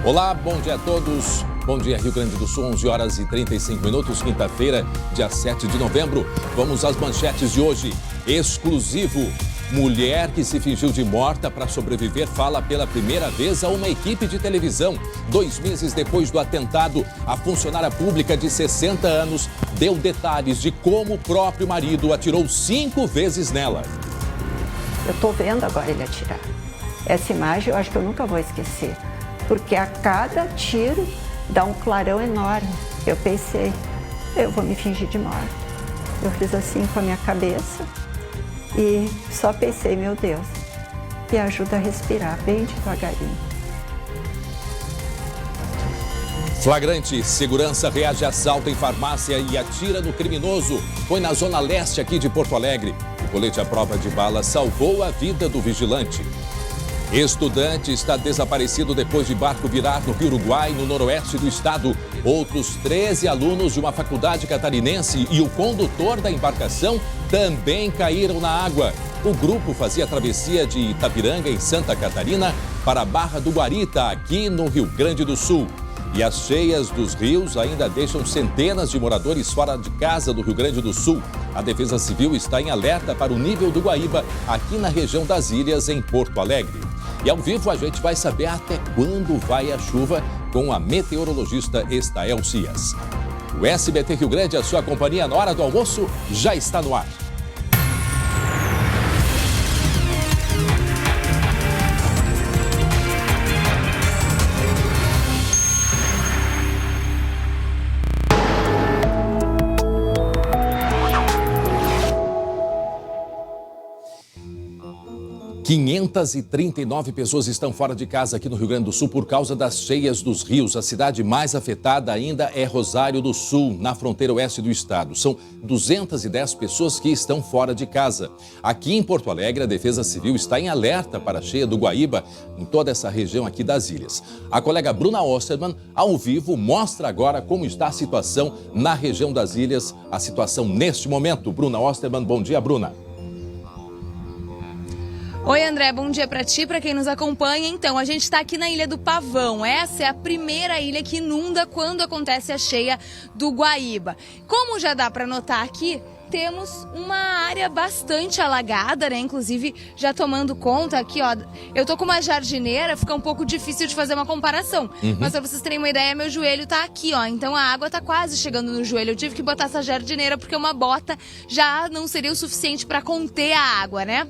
Olá, bom dia a todos. Bom dia, Rio Grande do Sul, 11 horas e 35 minutos, quinta-feira, dia 7 de novembro. Vamos às manchetes de hoje. Exclusivo. Mulher que se fingiu de morta para sobreviver fala pela primeira vez a uma equipe de televisão. 2 meses depois do atentado, a funcionária pública de 60 anos deu detalhes de como o próprio marido atirou 5 vezes nela. Eu estou vendo agora ele atirar. Essa imagem eu acho que eu nunca vou esquecer, porque a cada tiro dá um clarão enorme. Eu pensei, eu vou me fingir de morta. Eu fiz assim com a minha cabeça e só pensei, meu Deus, me ajuda a respirar bem devagarinho. Flagrante, segurança reage a assalto em farmácia e atira no criminoso. Foi na zona leste aqui de Porto Alegre. O colete à prova de bala salvou a vida do vigilante. Estudante está desaparecido depois de barco virar no Rio Uruguai, no noroeste do estado. Outros 13 alunos de uma faculdade catarinense e o condutor da embarcação também caíram na água. O grupo fazia a travessia de Itapiranga, em Santa Catarina, para a Barra do Guarita, aqui no Rio Grande do Sul. E as cheias dos rios ainda deixam centenas de moradores fora de casa do Rio Grande do Sul. A Defesa Civil está em alerta para o nível do Guaíba, aqui na região das Ilhas, em Porto Alegre. E ao vivo a gente vai saber até quando vai a chuva com a meteorologista Estael Cias. O SBT Rio Grande, a sua companhia na hora do almoço, já está no ar. – 539 pessoas estão fora de casa aqui no Rio Grande do Sul por causa das cheias dos rios. A cidade mais afetada ainda é Rosário do Sul, na fronteira oeste do estado. São 210 pessoas que estão fora de casa. Aqui em Porto Alegre, a Defesa Civil está em alerta para a cheia do Guaíba, em toda essa região aqui das ilhas. A colega Bruna Osterman, ao vivo, mostra agora como está a situação na região das ilhas, a situação neste momento. Bruna Osterman, bom dia, Bruna. Oi, André, bom dia para ti, para quem nos acompanha. Então, a gente está aqui na Ilha do Pavão. Essa é a primeira ilha que inunda quando acontece a cheia do Guaíba. Como já dá para notar aqui, temos uma área bastante alagada, né? Inclusive, já tomando conta aqui, ó, eu tô com uma jardineira, fica um pouco difícil de fazer uma comparação. Mas pra vocês terem uma ideia, meu joelho tá aqui, ó. Então a água tá quase chegando no joelho. Eu tive que botar essa jardineira porque uma bota já não seria o suficiente para conter a água, né?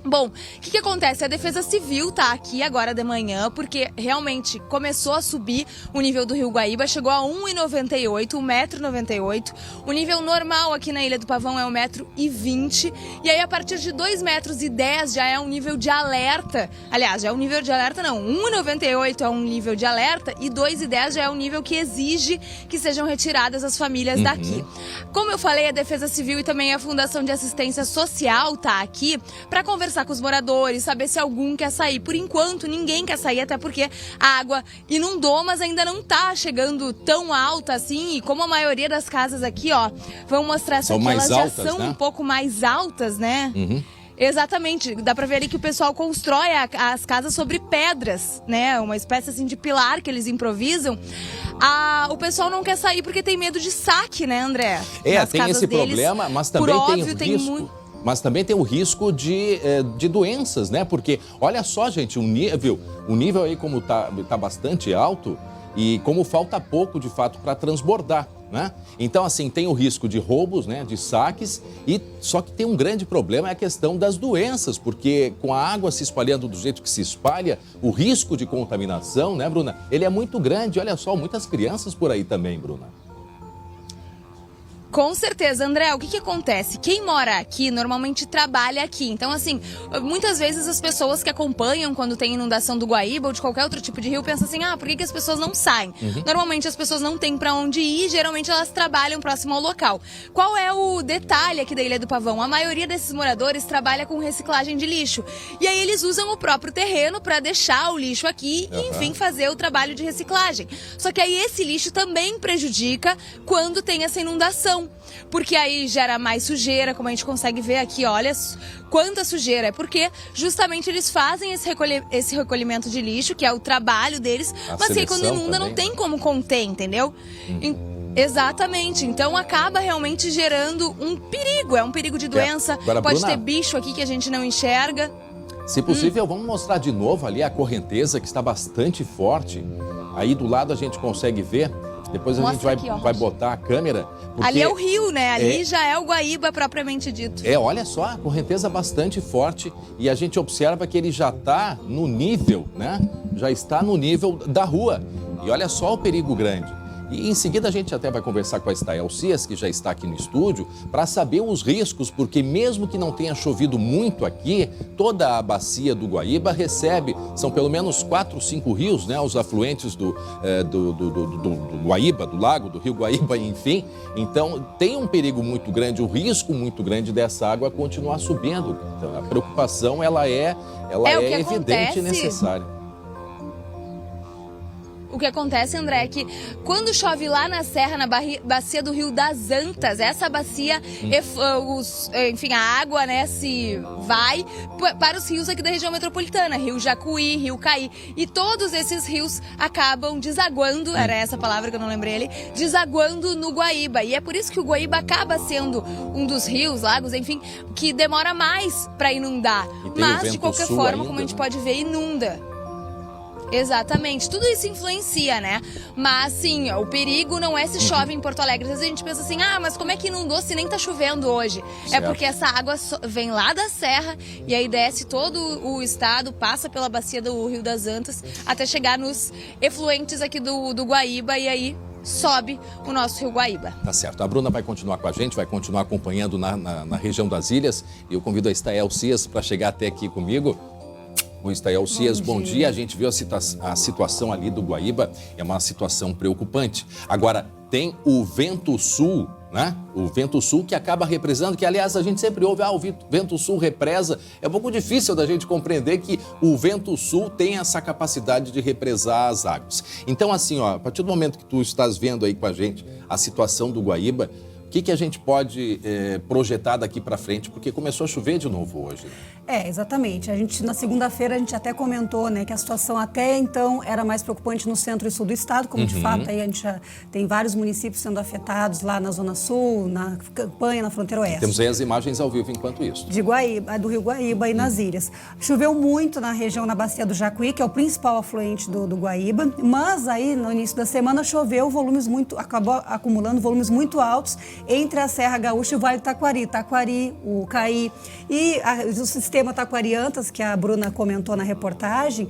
Bom, o que acontece? A Defesa Civil tá aqui agora de manhã, porque realmente começou a subir o nível do Rio Guaíba, chegou a 1,98, 1,98 m. O nível normal aqui na Ilha do Pavão é 1,20 m. E aí, a partir de 2,10 m já é um nível de alerta. Aliás, já é um nível de alerta, não. 1,98 é um nível de alerta e 2,10 já é um nível que exige que sejam retiradas as famílias daqui. Como eu falei, a Defesa Civil e também a Fundação de Assistência Social tá aqui para conversar com os moradores, saber se algum quer sair. Por enquanto, ninguém quer sair, até porque a água inundou, mas ainda não tá chegando tão alta assim. E como a maioria das casas aqui, ó, vão mostrar isso aqui, elas já são um pouco mais altas, né? Exatamente, dá pra ver ali que o pessoal constrói as casas sobre pedras, né? Uma espécie assim de pilar que eles improvisam. O pessoal não quer sair porque tem medo de saque, né, André? Tem esse problema, mas também tem o risco. Mas também tem o risco de doenças, né? Porque, olha só, gente, o nível aí como tá bastante alto e como falta pouco, de fato, para transbordar, né? Então, assim, tem o risco de roubos, né? De saques, só que tem um grande problema, é a questão das doenças, porque com a água se espalhando do jeito que se espalha, o risco de contaminação, né, Bruna? Ele é muito grande. Olha só, muitas crianças por aí também, Bruna. Com certeza, André, o que acontece? Quem mora aqui normalmente trabalha aqui. Então, assim, muitas vezes as pessoas que acompanham quando tem inundação do Guaíba ou de qualquer outro tipo de rio pensam assim, por que as pessoas não saem? Normalmente as pessoas não têm pra onde ir, geralmente elas trabalham próximo ao local. Qual é o detalhe aqui da Ilha do Pavão? A maioria desses moradores trabalha com reciclagem de lixo. E aí eles usam o próprio terreno pra deixar o lixo aqui e, enfim, fazer o trabalho de reciclagem. Só que aí esse lixo também prejudica quando tem essa inundação. poluição, porque aí gera mais sujeira, como a gente consegue ver aqui, olha quanta sujeira. É porque justamente eles fazem esse recolhimento de lixo, que é o trabalho deles, mas aí quando inunda não tem como conter, entendeu? Exatamente, então acaba realmente gerando um perigo, é um perigo de doença, Agora, pode Bruna, ter bicho aqui que a gente não enxerga. Se possível, vamos mostrar de novo ali a correnteza, que está bastante forte. Aí do lado a gente consegue ver, depois a gente vai botar a câmera. Porque ali é o rio, né? Ali já é o Guaíba propriamente dito. Olha só, a correnteza bastante forte e a gente observa que ele já está no nível, né? Já está no nível da rua. E olha só o perigo grande. E em seguida a gente até vai conversar com a Estael Cias, que já está aqui no estúdio, para saber os riscos, porque mesmo que não tenha chovido muito aqui, toda a bacia do Guaíba recebe, são pelo menos 4, 5 rios, né, os afluentes do Guaíba, do lago, do rio Guaíba, enfim. Então tem um perigo muito grande, um risco muito grande dessa água continuar subindo. Então a preocupação ela é evidente e necessária. O que acontece, André, é que quando chove lá na serra, na bacia do Rio das Antas, essa bacia, enfim, a água, né, se vai para os rios aqui da região metropolitana, Rio Jacuí, Rio Caí, e todos esses rios acabam desaguando, era essa palavra que eu não lembrei ali, desaguando no Guaíba, e é por isso que o Guaíba acaba sendo um dos rios, lagos, enfim, que demora mais para inundar, mas de qualquer forma, como a gente pode ver, inunda. Exatamente, tudo isso influencia, né? Mas, sim, o perigo não é se chove em Porto Alegre. Às vezes a gente pensa assim, mas como é que inundou se nem tá chovendo hoje? Certo. É porque essa água vem lá da serra e aí desce todo o estado, passa pela bacia do Rio das Antas até chegar nos efluentes aqui do Guaíba e aí sobe o nosso Rio Guaíba. Tá certo. A Bruna vai continuar com a gente, vai continuar acompanhando na região das ilhas. E eu convido a Estael Cias para chegar até aqui comigo. O Estael Cias, bom dia. A gente viu a situação ali do Guaíba, é uma situação preocupante. Agora, tem o vento sul, né? O vento sul que acaba represando, que aliás a gente sempre ouve, o vento sul represa. É um pouco difícil da gente compreender que o vento sul tem essa capacidade de represar as águas. Então assim, a partir do momento que tu estás vendo aí com a gente a situação do Guaíba, o que a gente pode projetar daqui para frente? Porque começou a chover de novo hoje. Exatamente. Na segunda-feira, a gente até comentou, né, que a situação até então era mais preocupante no centro e sul do estado, como de fato aí a gente já tem vários municípios sendo afetados lá na Zona Sul, na Campanha, na fronteira oeste. Temos aí as imagens ao vivo enquanto isso. De Guaíba, do Rio Guaíba e nas ilhas. Choveu muito na região, na bacia do Jacuí, que é o principal afluente do Guaíba, mas aí no início da semana choveu acabou acumulando volumes muito altos entre a Serra Gaúcha e o Vale do Taquari, o Caí e o sistema Taquari-Antas, que a Bruna comentou na reportagem,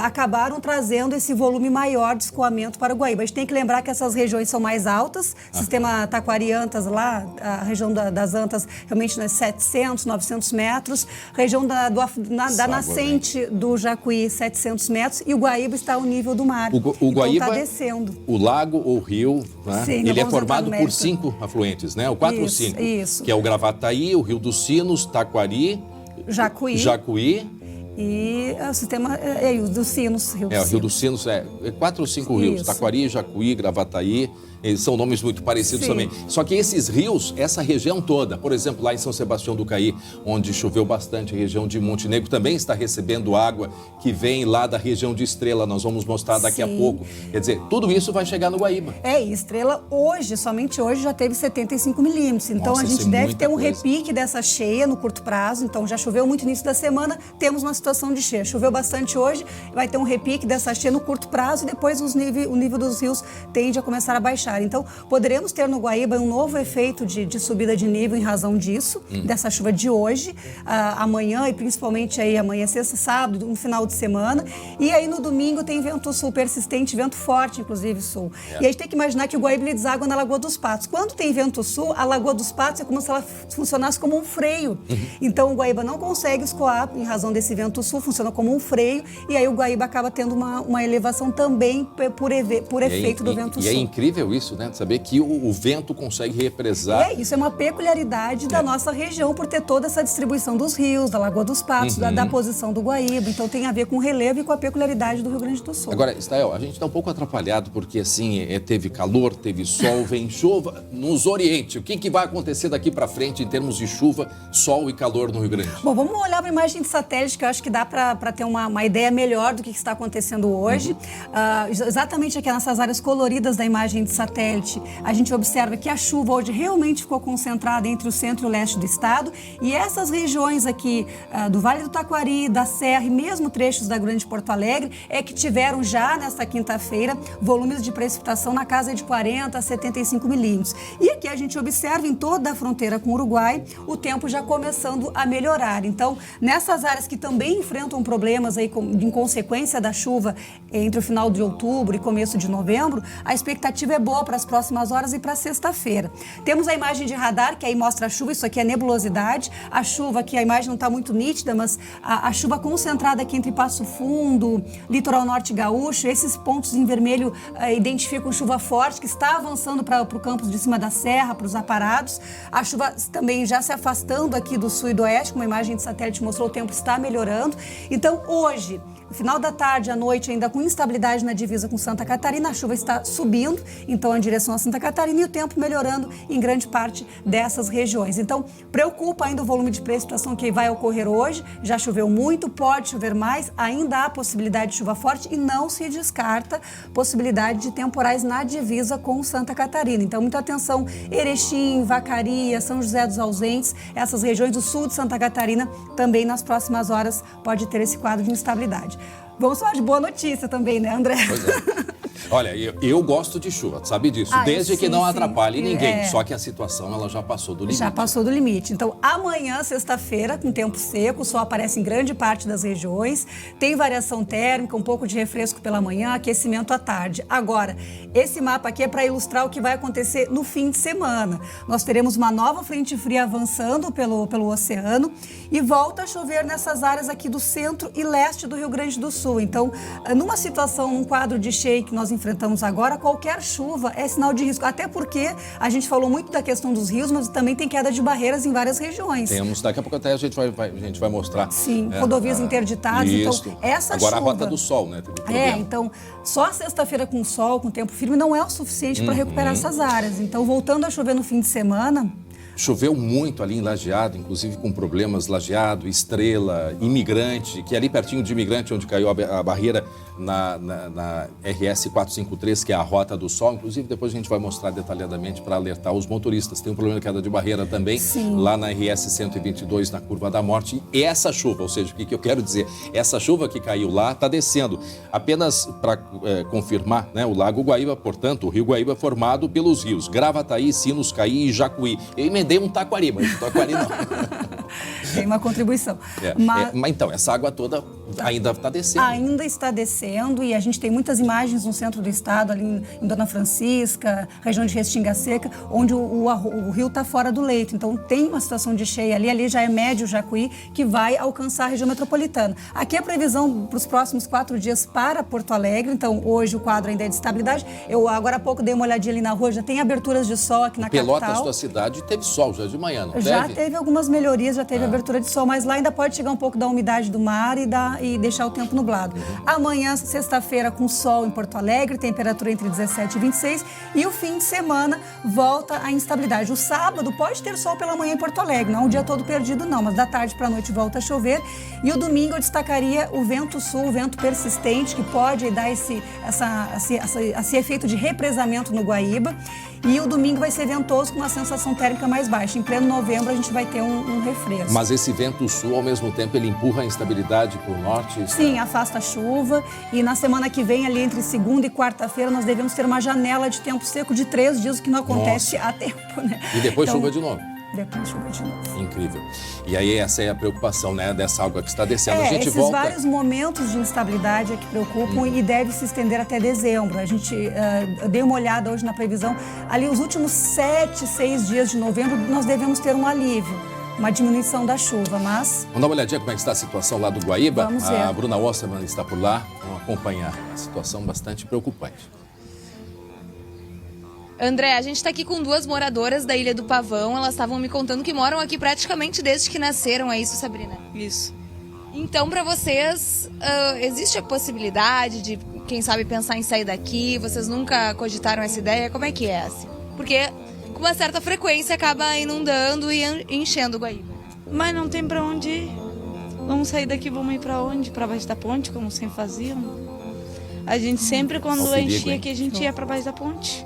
acabaram trazendo esse volume maior de escoamento para o Guaíba. A gente tem que lembrar que essas regiões são mais altas, sistema Taquari-Antas lá, a região das Antas realmente 700, 900 metros, região da nascente do Jacuí 700 metros e o Guaíba está ao nível do mar. O Guaíba, está descendo. O lago ou rio, né? Sim, ele é formado por 5 afluentes, né? O 4 ou 5, que é o Gravataí, o Rio dos Sinos, Taquari, Jacuí e o sistema dos Sinos. O Rio dos Sinos, 4 ou 5 rios, Taquari, Jacuí, Gravataí. Eles são nomes muito parecidos também. Só que esses rios, essa região toda, por exemplo, lá em São Sebastião do Caí, onde choveu bastante, a região de Montenegro também está recebendo água que vem lá da região de Estrela. Nós vamos mostrar daqui a pouco. Quer dizer, tudo isso vai chegar no Guaíba. E Estrela hoje, somente hoje, já teve 75 milímetros. Então a gente deve ter um repique dessa cheia no curto prazo. Então já choveu muito no início da semana, temos uma situação de cheia. Choveu bastante hoje, vai ter um repique dessa cheia no curto prazo e depois o nível dos rios tende a começar a baixar. Então, poderemos ter no Guaíba um novo efeito de subida de nível em razão disso, dessa chuva de hoje, amanhã e principalmente aí amanhã, sexta, sábado, no final de semana. E aí no domingo tem vento sul persistente, vento forte, inclusive sul. E a gente tem que imaginar que o Guaíba deságua na Lagoa dos Patos. Quando tem vento sul, a Lagoa dos Patos é como se ela funcionasse como um freio. Então, o Guaíba não consegue escoar em razão desse vento vento sul, funciona como um freio, e aí o Guaíba acaba tendo uma elevação também por efeito do vento sul. E é incrível isso, né? Saber que o vento consegue represar. Isso é uma peculiaridade da nossa região, por ter toda essa distribuição dos rios, da Lagoa dos Patos, da posição do Guaíba. Então tem a ver com o relevo e com a peculiaridade do Rio Grande do Sul. Agora, Stael, a gente está um pouco atrapalhado porque assim, teve calor, teve sol, vem chuva, nos oriente. O que vai acontecer daqui para frente em termos de chuva, sol e calor no Rio Grande? Bom, vamos olhar para a imagem de satélite, que eu acho que dá para ter uma ideia melhor do que está acontecendo hoje. Exatamente aqui nessas áreas coloridas da imagem de satélite, a gente observa que a chuva hoje realmente ficou concentrada entre o centro e o leste do estado, e essas regiões aqui do Vale do Taquari, da Serra e mesmo trechos da Grande Porto Alegre é que tiveram já nesta quinta-feira volumes de precipitação na casa de 40 a 75 milímetros. E aqui a gente observa em toda a fronteira com o Uruguai o tempo já começando a melhorar. Então, nessas áreas que também enfrentam problemas aí em consequência da chuva entre o final de outubro e começo de novembro, a expectativa é boa para as próximas horas e para sexta-feira. Temos a imagem de radar, que aí mostra a chuva, isso aqui é nebulosidade. A chuva aqui, a imagem não está muito nítida, mas a chuva concentrada aqui entre Passo Fundo, Litoral Norte Gaúcho, esses pontos em vermelho identificam chuva forte que está avançando para o campus de cima da serra, para os aparados. A chuva também já se afastando aqui do sul e do oeste, como a imagem de satélite mostrou, o tempo está melhorando. Então, hoje, no final da tarde, à noite, ainda com instabilidade na divisa com Santa Catarina, a chuva está subindo, então, em direção a Santa Catarina, e o tempo melhorando em grande parte dessas regiões. Então, preocupa ainda o volume de precipitação que vai ocorrer hoje. Já choveu muito, pode chover mais, ainda há possibilidade de chuva forte e não se descarta possibilidade de temporais na divisa com Santa Catarina. Então, muita atenção, Erechim, Vacaria, São José dos Ausentes, essas regiões do sul de Santa Catarina, também nas próximas horas pode ter esse quadro de instabilidade. Vamos falar de boa notícia também, né, André? Pois é. Olha, eu gosto de chuva, sabe disso, desde que não atrapalhe ninguém. Só que a situação ela já passou do limite. Já passou do limite. Então, amanhã, sexta-feira, com tempo seco, o sol aparece em grande parte das regiões, tem variação térmica, um pouco de refresco pela manhã, aquecimento à tarde. Agora, esse mapa aqui é para ilustrar o que vai acontecer no fim de semana. Nós teremos uma nova frente fria avançando pelo oceano e volta a chover nessas áreas aqui do centro e leste do Rio Grande do Sul. Então, numa situação, num quadro de cheia que nós enfrentamos agora, qualquer chuva é sinal de risco. Até porque a gente falou muito da questão dos rios, mas também tem queda de barreiras em várias regiões. Temos, daqui a pouco até a gente vai mostrar. Sim, rodovias interditadas. Isso. Então, essa agora chuva... a Rota do Sol, né? Então, só a sexta-feira com sol, com tempo firme, não é o suficiente para recuperar essas áreas. Então, voltando a chover no fim de semana... Choveu muito ali em Lajeado, inclusive com problemas Lajeado, Estrela, Imigrante, que é ali pertinho de Imigrante, onde caiu a barreira na RS 453, que é a Rota do Sol. Inclusive, depois a gente vai mostrar detalhadamente para alertar os motoristas. Tem um problema de queda de barreira também, lá na RS 122, na Curva da Morte. E essa chuva, ou seja, o que eu quero dizer? Essa chuva que caiu lá está descendo. Apenas para confirmar, né, o Lago Guaíba, portanto, o Rio Guaíba é formado pelos rios Gravataí, Sinos, Caí e Jacuí. Dei um Taquari, mas o Taquari não. Tem uma contribuição. Mas então, essa água toda ainda está descendo. Ainda está descendo e a gente tem muitas imagens no centro do estado, ali em Dona Francisca, região de Restinga Seca, onde o rio está fora do leito. Então, tem uma situação de cheia ali já é médio Jacuí, que vai alcançar a região metropolitana. Aqui a previsão para os próximos 4 dias para Porto Alegre. Então, hoje o quadro ainda é de estabilidade. Eu agora há pouco dei uma olhadinha ali na rua, já tem aberturas de sol aqui na capital. Pelotas, sua cidade, teve sol já de manhã, não já teve algumas melhorias, já teve abertura de sol, mas lá ainda pode chegar um pouco da umidade do mar e deixar o tempo nublado. Amanhã, sexta-feira, com sol em Porto Alegre, temperatura entre 17 e 26, e o fim de semana volta a instabilidade. O sábado pode ter sol pela manhã em Porto Alegre, não é um dia todo perdido não, mas da tarde para a noite volta a chover. E o domingo eu destacaria o vento sul, o vento persistente, que pode dar esse efeito de represamento no Guaíba. E o domingo vai ser ventoso com uma sensação térmica mais baixa. Em pleno novembro a gente vai ter um refresco. Mas esse vento sul, ao mesmo tempo, ele empurra a instabilidade para o norte? Sim, afasta a chuva. E na semana que vem, ali entre segunda e quarta-feira, nós devemos ter uma janela de tempo seco de 3 dias, o que não acontece há tempo, né? E depois chuva de novo? Depois chuva de novo. Incrível. E aí essa é a preocupação, né, dessa água que está descendo. A gente esses vários momentos de instabilidade é que preocupam e deve se estender até dezembro. A gente dei uma olhada hoje na previsão. Ali os últimos 7, 6 dias de novembro nós devemos ter um alívio. uma diminuição da chuva, mas... Vamos dar uma olhadinha como é que está a situação lá do Guaíba. Vamos ver. A Bruna Osterman está por lá. Vamos acompanhar a situação bastante preocupante. André, a gente está aqui com duas moradoras da Ilha do Pavão. Elas estavam me contando que moram aqui praticamente desde que nasceram. É isso, Sabrina? Isso. Então, para vocês, existe a possibilidade de, quem sabe, pensar em sair daqui? Vocês nunca cogitaram essa ideia? Como é que é, assim? Porque com uma certa frequência acaba inundando e enchendo o Guaíba. Mas não tem pra onde ir. Vamos sair daqui, vamos ir pra onde? Pra baixo da ponte, como sempre faziam. A gente sempre, quando perigo, enchia hein? aqui, a gente ia pra baixo da ponte.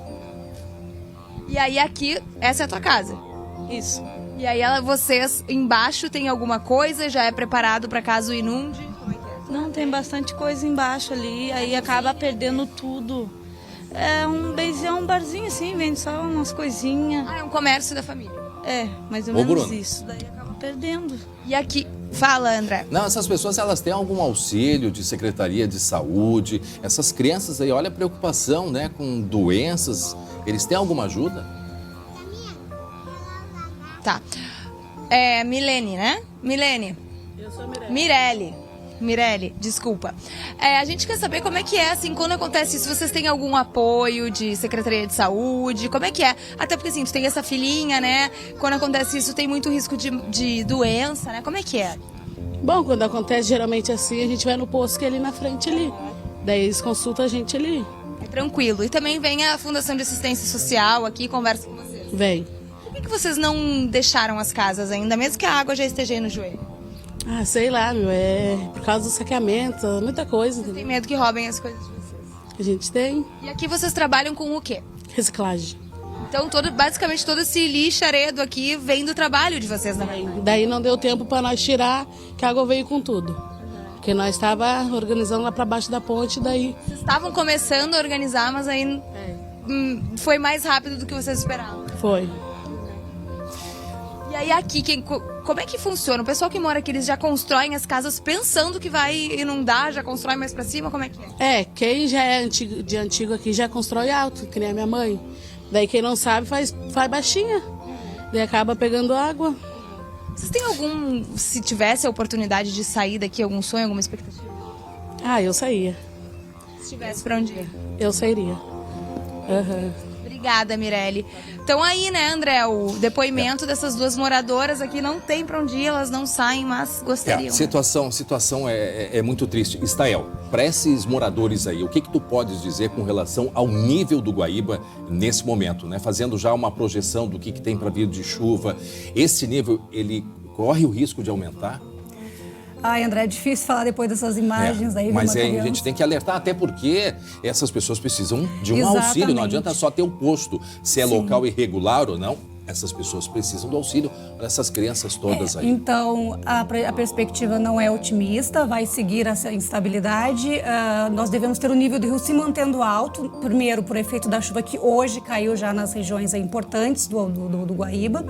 E aí aqui, essa é a tua casa. Isso. E aí vocês embaixo tem alguma coisa? Já é preparado para caso inunde? Como é que é? Não, tem bastante coisa embaixo ali, aí acaba perdendo tudo. É um barzinho assim, vende só umas coisinhas. Ah, é um comércio da família. É, mais ou Ô, menos Bruno. isso. Daí acaba perdendo. E aqui, fala, André. Não, essas pessoas, elas têm algum auxílio de Secretaria de Saúde? Essas crianças aí, olha a preocupação, né, com doenças. Eles têm alguma ajuda? Tá. É Milene, né? Milene. Eu sou a Mirella. Mirelle, desculpa. A gente quer saber como é que é, assim, quando acontece isso, vocês têm algum apoio de Secretaria de Saúde? Como é que é? Até porque, assim, tu tem essa filhinha, né? Quando acontece isso, tem muito risco de doença, né? Como é que é? Bom, quando acontece geralmente assim, a gente vai no posto que é ali na frente ali. Daí eles consultam a gente ali. É tranquilo. E também vem a Fundação de Assistência Social aqui e conversa com vocês. Vem. Por que vocês não deixaram as casas ainda, mesmo que a água já esteja aí no joelho? Ah, sei lá, meu, é por causa do saqueamento, muita coisa, Tem entendeu? medo que roubem as coisas de vocês. A gente tem E aqui vocês trabalham com o quê? reciclagem. Então, basicamente, todo esse lixaredo aqui vem do trabalho de vocês, né? Daí não deu tempo para nós tirar, que a água veio com tudo. Porque nós estava organizando lá para baixo da ponte, daí... Vocês estavam começando a organizar, mas aí foi mais rápido do que vocês esperavam. Foi. E aí aqui, como é que funciona? O pessoal que mora aqui, eles já constroem as casas pensando que vai inundar, já constrói mais pra cima? Como é que é? Quem já é de antigo aqui já constrói alto, que nem a minha mãe. Daí quem não sabe faz baixinha. Daí acaba pegando água. Vocês têm se tivesse a oportunidade de sair daqui, algum sonho, alguma expectativa? Ah, eu saía. Se tivesse pra onde ir? Eu sairia. Aham. Obrigada, Mirelle. Então aí, né, André, o depoimento dessas duas moradoras aqui não tem pra onde ir, elas não saem, mas gostariam. Situação é muito triste. Estael, para esses moradores aí, o que tu podes dizer com relação ao nível do Guaíba nesse momento, né? Fazendo já uma projeção do que tem para vir de chuva. Esse nível, ele corre o risco de aumentar? Ai, André, é difícil falar depois dessas imagens aí. Mas de uma a criança. gente tem que alertar, até porque essas pessoas precisam de um Exatamente. auxílio. Não adianta só ter o posto, se é Sim. local irregular ou não. Essas pessoas precisam do auxílio. Olha essas crianças todas aí. Então, a perspectiva não é otimista, vai seguir essa instabilidade. Nós devemos ter o nível do rio se mantendo alto, primeiro por efeito da chuva que hoje caiu já nas regiões importantes do Guaíba,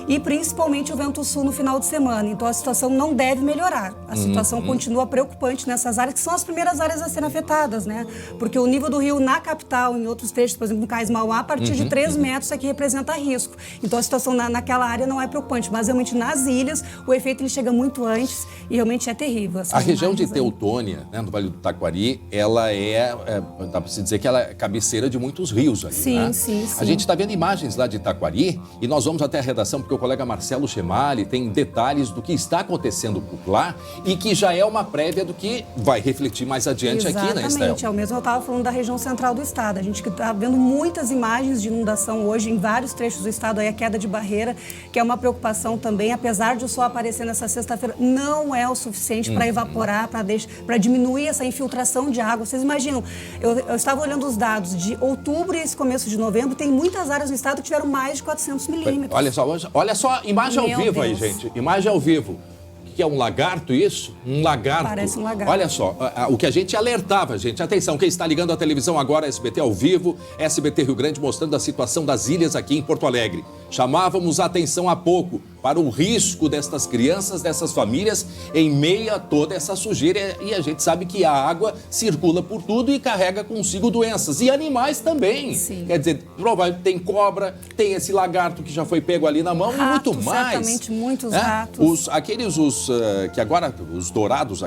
e principalmente o vento sul no final de semana. Então, a situação não deve melhorar. A situação continua preocupante nessas áreas, que são as primeiras áreas a serem afetadas, né? Porque o nível do rio na capital, em outros trechos, por exemplo, no Cais Mauá, a partir de 3 metros aqui representa risco. Então, a situação naquela área não é preocupante, mas realmente nas ilhas o efeito ele chega muito antes e realmente é terrível. A região de Teutônia, né, no Vale do Taquari, ela dá para se dizer que ela é cabeceira de muitos rios ali, Sim, né? sim. A gente está vendo imagens lá de Taquari e nós vamos até a redação porque o colega Marcelo Chemali tem detalhes do que está acontecendo por lá e que já é uma prévia do que vai refletir mais adiante aqui, né, Estel? Exatamente, é o mesmo eu estava falando da região central do estado. A gente está vendo muitas imagens de inundação hoje em vários trechos do estado, aí a queda de barreira, que é uma preocupação também, apesar de o sol aparecer nessa sexta-feira, não é o suficiente para evaporar, para diminuir essa infiltração de água. Vocês imaginam, eu estava olhando os dados de outubro e esse começo de novembro, tem muitas áreas no estado que tiveram mais de 400 milímetros. Olha só, imagem ao Meu vivo aí, Deus. gente. Imagem ao vivo. Que é um lagarto isso? Um lagarto. Parece um lagarto. Olha só, o que a gente alertava, gente. Atenção, quem está ligando a televisão agora, SBT ao vivo, SBT Rio Grande mostrando a situação das ilhas aqui em Porto Alegre. Chamávamos a atenção há pouco para o risco destas crianças, dessas famílias, em meio a toda essa sujeira. E a gente sabe que a água circula por tudo e carrega consigo doenças. E animais também. Sim. Quer dizer, provavelmente tem cobra, tem esse lagarto que já foi pego ali na mão e muito mais. Certamente muitos ratos. Que agora, os dourados,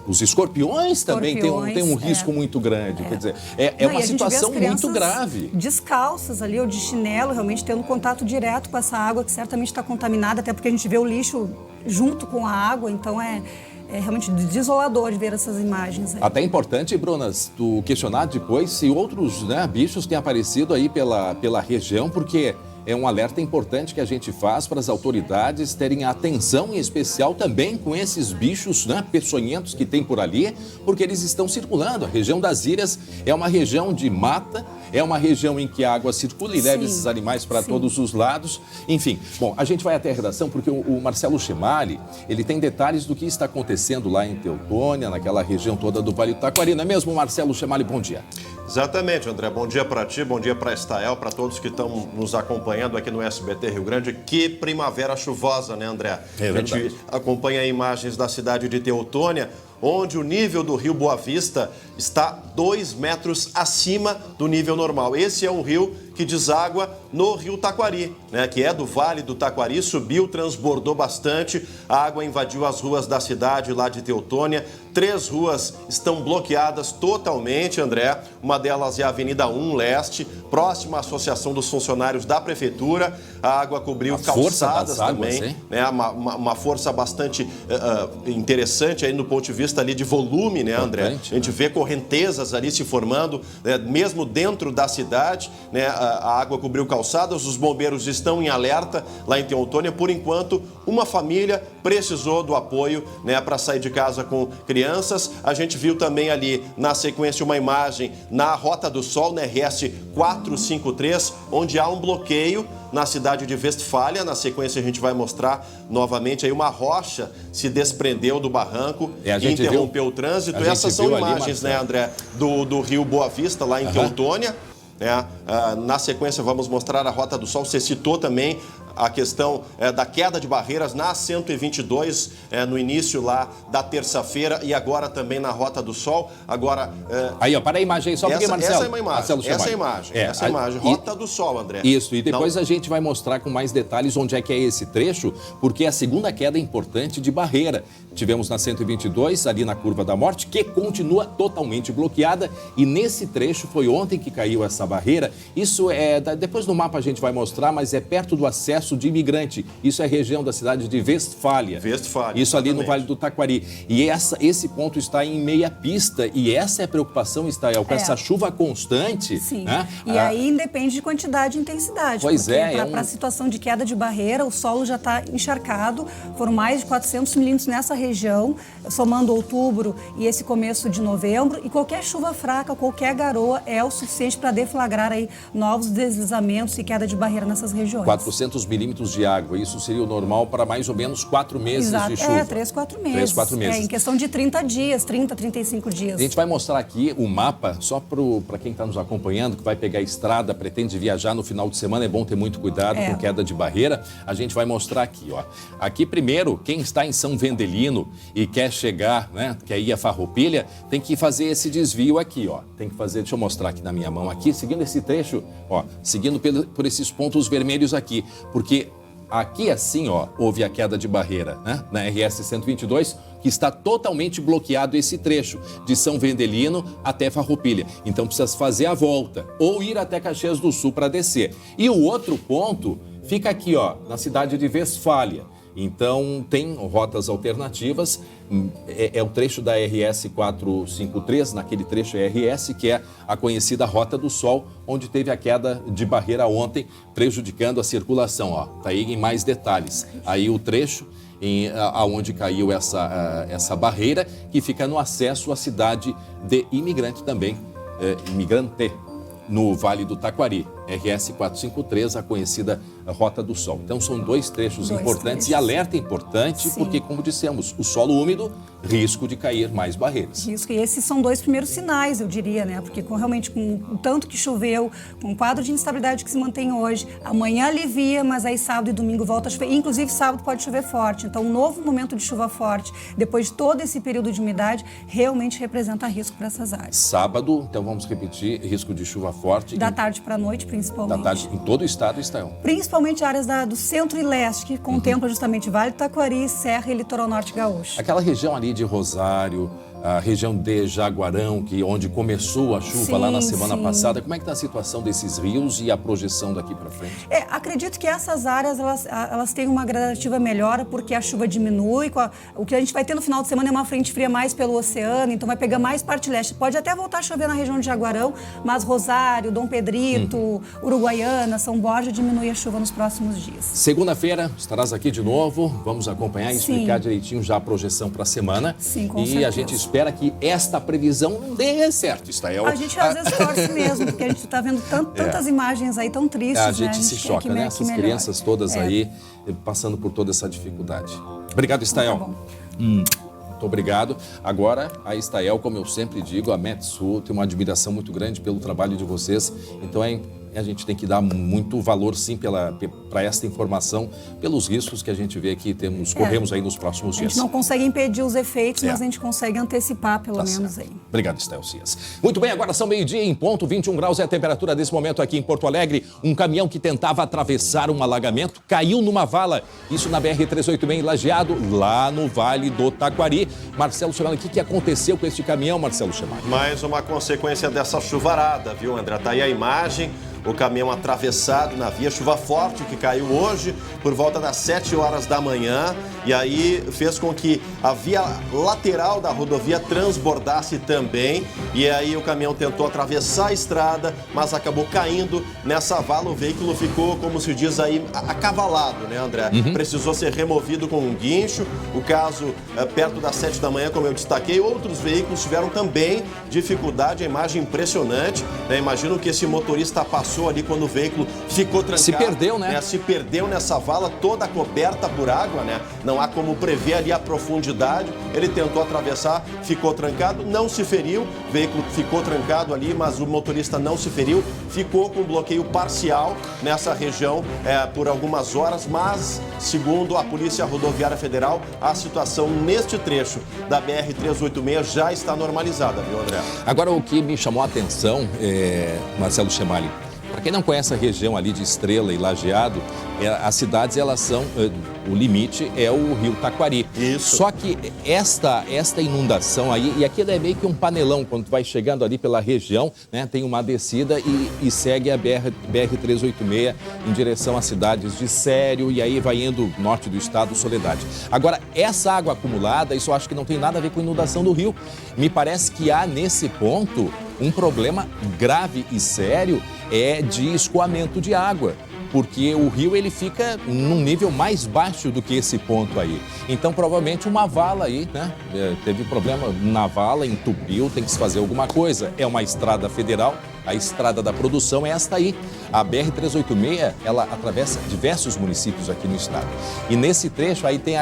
os escorpiões também têm um risco muito grande. Quer dizer, é uma situação muito grave. Descalças ali, ou de chinelo, realmente tendo contato direto com essa água que certamente está contaminada, até porque a gente vê o lixo junto com a água, então é realmente desolador de ver essas imagens aí. Até importante, Brunas, tu questionar depois se outros bichos têm aparecido aí pela região, porque é um alerta importante que a gente faz para as autoridades terem atenção em especial também com esses bichos peçonhentos que tem por ali, porque eles estão circulando. A região das ilhas é uma região de mata, é uma região em que a água circula e leva esses animais para todos os lados. Enfim, bom, a gente vai até a redação porque o Marcelo Chemali, ele tem detalhes do que está acontecendo lá em Teutônia, naquela região toda do Vale do Taquari. Não é mesmo, Marcelo Chemali? Bom dia. Exatamente, André. Bom dia para ti, bom dia para a Estael, para todos que estão nos acompanhando aqui no SBT Rio Grande. Que primavera chuvosa, né, André? É verdade. A gente acompanha imagens da cidade de Teutônia, onde o nível do rio Boa Vista está 2 metros acima do nível normal. Esse é um rio que deságua no rio Taquari, né, que é do Vale do Taquari, subiu, transbordou bastante, a água invadiu as ruas da cidade lá de Teutônia. 3 ruas estão bloqueadas totalmente, André. Uma delas é a Avenida 1 Leste, próxima à Associação dos Funcionários da Prefeitura. A água cobriu calçadas também, né, uma força bastante interessante aí no ponto de vista ali de volume, né, André? A gente vê correntezas ali se formando, né, mesmo dentro da cidade, né? A água cobriu calçadas, os bombeiros estão em alerta lá em Teutônia. Por enquanto, uma família precisou do apoio, né, para sair de casa com crianças. A gente viu também ali na sequência uma imagem na Rota do Sol, na RS 453, onde há um bloqueio na cidade de Westfália. Na sequência a gente vai mostrar novamente aí uma rocha se desprendeu do barranco e interrompeu o trânsito. Essas são imagens, né, André, do rio Boa Vista, lá em Teutônia. Na sequência vamos mostrar a Rota do Sol. Você citou também a questão da queda de barreiras na 122 no início lá da terça-feira e agora também na Rota do Sol. Agora aí, ó, para a imagem aí, só porque, Marcelo. Essa é uma imagem. Essa é a imagem. Rota do Sol, André. Isso, e depois a gente vai mostrar com mais detalhes onde é que é esse trecho, porque é a segunda queda importante de barreira. Tivemos na 122, ali na Curva da Morte, que continua totalmente bloqueada, e nesse trecho foi ontem que caiu essa barreira. Isso depois no mapa a gente vai mostrar, mas é perto do acesso de imigrante. Isso é região da cidade de Westfália. Isso ali no Vale do Taquari. E esse ponto está em meia pista, e essa é a preocupação, Estael, com essa chuva constante. Sim, né? E aí independe de quantidade e intensidade. Pois para a situação de queda de barreira, o solo já está encharcado, foram mais de 400 milímetros nessa região, somando outubro e esse começo de novembro, e qualquer chuva fraca, qualquer garoa é o suficiente para deflagrar aí novos deslizamentos e queda de barreira nessas regiões. 400 milímetros de água, isso seria o normal para mais ou menos 4 meses de chuva. 3, 4 meses. 4 meses. Em questão de 30 dias, 30, 35 dias. A gente vai mostrar aqui o mapa, só para quem está nos acompanhando, que vai pegar a estrada, pretende viajar no final de semana, é bom ter muito cuidado com queda de barreira. A gente vai mostrar aqui, ó. Aqui primeiro, quem está em São Vendelino e quer chegar, né, quer ir a Farroupilha, tem que fazer esse desvio aqui, ó. Tem que fazer, deixa eu mostrar aqui na minha mão aqui, seguindo esse trecho, ó, seguindo por esses pontos vermelhos aqui, porque aqui assim, ó, houve a queda de barreira, né, na RS 122, que está totalmente bloqueado esse trecho de São Vendelino até Farroupilha. Então precisa fazer a volta ou ir até Caxias do Sul para descer. E o outro ponto fica aqui, ó, na cidade de Westfália. Então, tem rotas alternativas, é o trecho da RS 453, naquele trecho RS, que é a conhecida Rota do Sol, onde teve a queda de barreira ontem, prejudicando a circulação. Ó, tá aí em mais detalhes. Aí o trecho aonde caiu essa barreira, que fica no acesso à cidade de Imigrante também, Imigrante, no Vale do Taquari. RS 453, a conhecida Rota do Sol. Então são dois trechos importantes e alerta importante, porque, como dissemos, o solo úmido, risco de cair mais barreiras. Isso, e esses são dois primeiros sinais, eu diria, né? Porque realmente com o tanto que choveu, com o quadro de instabilidade que se mantém hoje, amanhã alivia, mas aí sábado e domingo volta a chover. Inclusive sábado pode chover forte. Então um novo momento de chuva forte, depois de todo esse período de umidade, realmente representa risco para essas áreas. Sábado, então vamos repetir, risco de chuva forte. Da tarde para a noite, principalmente. Da tarde em todo o estado, Estael. Principalmente áreas do centro e leste, que contempla justamente Vale do Taquari, Serra e Litoral Norte Gaúcho. Aquela região ali de Rosário, a região de Jaguarão, onde começou a chuva lá na semana passada. Como é que está a situação desses rios e a projeção daqui para frente? Acredito que essas áreas elas têm uma gradativa melhora, porque a chuva diminui. O que a gente vai ter no final de semana é uma frente fria mais pelo oceano, então vai pegar mais parte leste. Pode até voltar a chover na região de Jaguarão, mas Rosário, Dom Pedrito, Uruguaiana, São Borja diminui a chuva nos próximos dias. Segunda-feira estarás aqui de novo. Vamos acompanhar e explicar direitinho já a projeção para a semana. Sim, com certeza. E a gente espera que esta previsão não dê certo, Estael. A gente às vezes torce mesmo, porque a gente está vendo tantas imagens aí tão tristes. A gente se choca, né? Essas crianças todas aí passando por toda essa dificuldade. Obrigado, Estael. Tá bom. Muito obrigado. Agora, a Estael, como eu sempre digo, a Metsul tem uma admiração muito grande pelo trabalho de vocês. Então, a gente tem que dar muito valor, sim, para esta informação, pelos riscos que a gente vê que corremos aí nos próximos dias. A gente não consegue impedir os efeitos, mas a gente consegue antecipar, pelo menos, aí. Obrigado, Estael Cias. Muito bem, agora são meio-dia em ponto, 21 graus é a temperatura desse momento aqui em Porto Alegre. Um caminhão que tentava atravessar um alagamento caiu numa vala. Isso na BR-386 em Lajeado, lá no Vale do Taquari. Marcelo Chemali, o que aconteceu com este caminhão, Marcelo Chemali? Mais uma consequência dessa chuvarada, viu, André? Tá aí a imagem. O caminhão atravessado na via, chuva forte que caiu hoje por volta das 7 horas da manhã, e aí fez com que a via lateral da rodovia transbordasse também, e aí o caminhão tentou atravessar a estrada, mas acabou caindo nessa vala. O veículo ficou, como se diz aí, acavalado, né, André? Precisou ser removido com um guincho. O caso, perto das 7 da manhã, como eu destaquei, outros veículos tiveram também dificuldade. A imagem impressionante, né? Imagino que esse motorista passou ali quando o veículo ficou trancado. Se perdeu, né? Se perdeu nessa vala toda coberta por água, né? Não há como prever ali a profundidade. Ele tentou atravessar, ficou trancado, não se feriu. O veículo ficou trancado ali, mas o motorista não se feriu. Ficou com bloqueio parcial nessa região por algumas horas, mas, segundo a Polícia Rodoviária Federal, a situação neste trecho da BR-386 já está normalizada, viu, André? Agora, o que me chamou a atenção, Marcelo Chemali, para quem não conhece a região ali de Estrela e Lajeado, as cidades, elas são, o limite é o rio Taquari. Isso. Só que esta inundação aí, e aquilo é meio que um panelão, quando tu vai chegando ali pela região, né, tem uma descida e segue a BR-386 em direção às cidades de Sério, e aí vai indo norte do estado, Soledade. Agora, essa água acumulada, isso eu acho que não tem nada a ver com inundação do rio. Me parece que há, nesse ponto, um problema grave e sério de escoamento de água, porque o rio ele fica num nível mais baixo do que esse ponto aí. Então, provavelmente uma vala aí, né? Teve problema na vala, entupiu, tem que se fazer alguma coisa. É uma estrada federal, a estrada da produção é esta aí. A BR-386, ela atravessa diversos municípios aqui no estado. E nesse trecho aí tem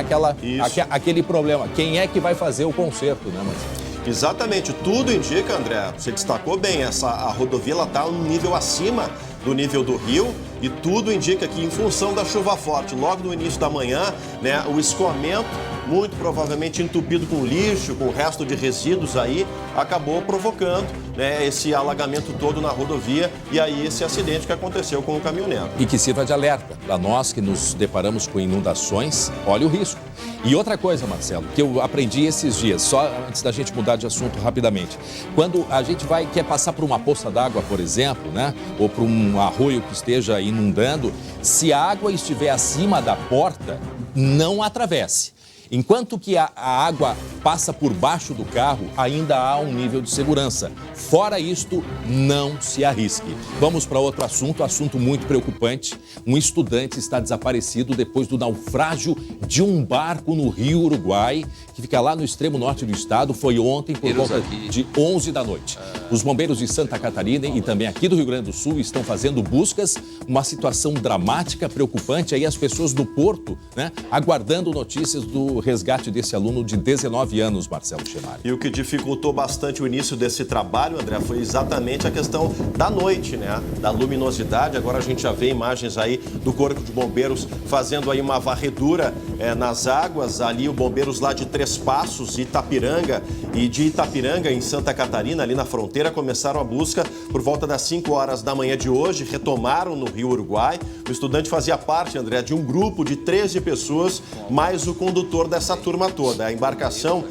aquele problema. Quem é que vai fazer o conserto, né, Marcelo? Exatamente, tudo indica, André, você destacou bem, a rodovia está um nível acima do nível do rio, e tudo indica que, em função da chuva forte, logo no início da manhã, né, o escoamento, muito provavelmente entupido com lixo, com o resto de resíduos aí, acabou provocando, né, esse alagamento todo na rodovia, e aí esse acidente que aconteceu com o caminhoneiro. E que sirva de alerta para nós que nos deparamos com inundações, olha o risco. E outra coisa, Marcelo, que eu aprendi esses dias, só antes da gente mudar de assunto rapidamente. Quando a gente quer passar por uma poça d'água, por exemplo, né, ou por um arroio que esteja inundando, se a água estiver acima da porta, não atravesse. Enquanto que a água passa por baixo do carro, ainda há um nível de segurança. Fora isto, não se arrisque. Vamos para outro assunto muito preocupante. Um estudante está desaparecido depois do naufrágio de um barco no Rio Uruguai, que fica lá no extremo norte do estado. Foi ontem por volta de 11 da noite. Os bombeiros de Santa Catarina e também aqui do Rio Grande do Sul estão fazendo buscas. Uma situação dramática, preocupante. Aí as pessoas do porto, né, aguardando notícias do resgate desse aluno de 19 anos, Marcelo Chemari. E o que dificultou bastante o início desse trabalho, André, foi exatamente a questão da noite, né? Da luminosidade. Agora a gente já vê imagens aí do Corpo de Bombeiros fazendo aí uma varredura nas águas. Ali os bombeiros lá de Três Passos, Itapiranga, e de Itapiranga em Santa Catarina, ali na fronteira, começaram a busca por volta das 5 horas da manhã de hoje, retomaram no Rio Uruguai. O estudante fazia parte, André, de um grupo de 13 pessoas, mais o condutor dessa turma toda. A embarcação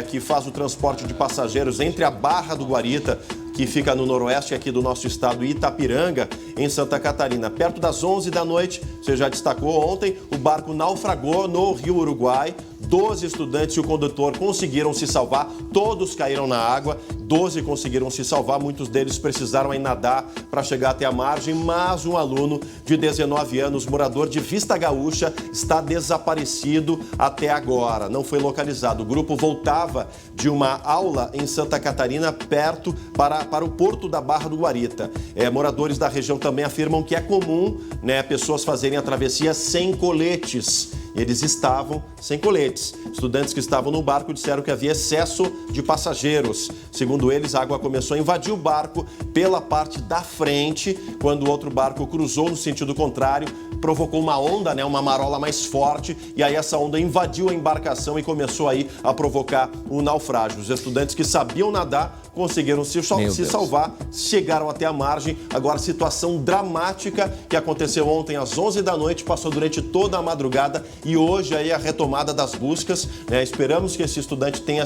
que faz o transporte de passageiros entre a Barra do Guarita, que fica no noroeste aqui do nosso estado, e Itapiranga, em Santa Catarina. Perto das 11 da noite, você já destacou ontem, o barco naufragou no Rio Uruguai. 12 estudantes e o condutor conseguiram se salvar, todos caíram na água, 12 conseguiram se salvar, muitos deles precisaram aí nadar para chegar até a margem, mas um aluno de 19 anos, morador de Vista Gaúcha, está desaparecido até agora, não foi localizado. O grupo voltava de uma aula em Santa Catarina, perto para o porto da Barra do Guarita. Moradores da região também afirmam que é comum, né, pessoas fazerem a travessia sem coletes. Eles estavam sem coletes. Estudantes que estavam no barco disseram que havia excesso de passageiros. Segundo eles, a água começou a invadir o barco pela parte da frente, quando o outro barco cruzou no sentido contrário, provocou uma onda, né, uma marola mais forte, e aí essa onda invadiu a embarcação e começou aí a provocar o naufrágio. Os estudantes que sabiam nadar conseguiram se salvar, chegaram até a margem. Agora, situação dramática que aconteceu ontem às 11 da noite, passou durante toda a madrugada e hoje aí a retomada das buscas. Esperamos que esse estudante tenha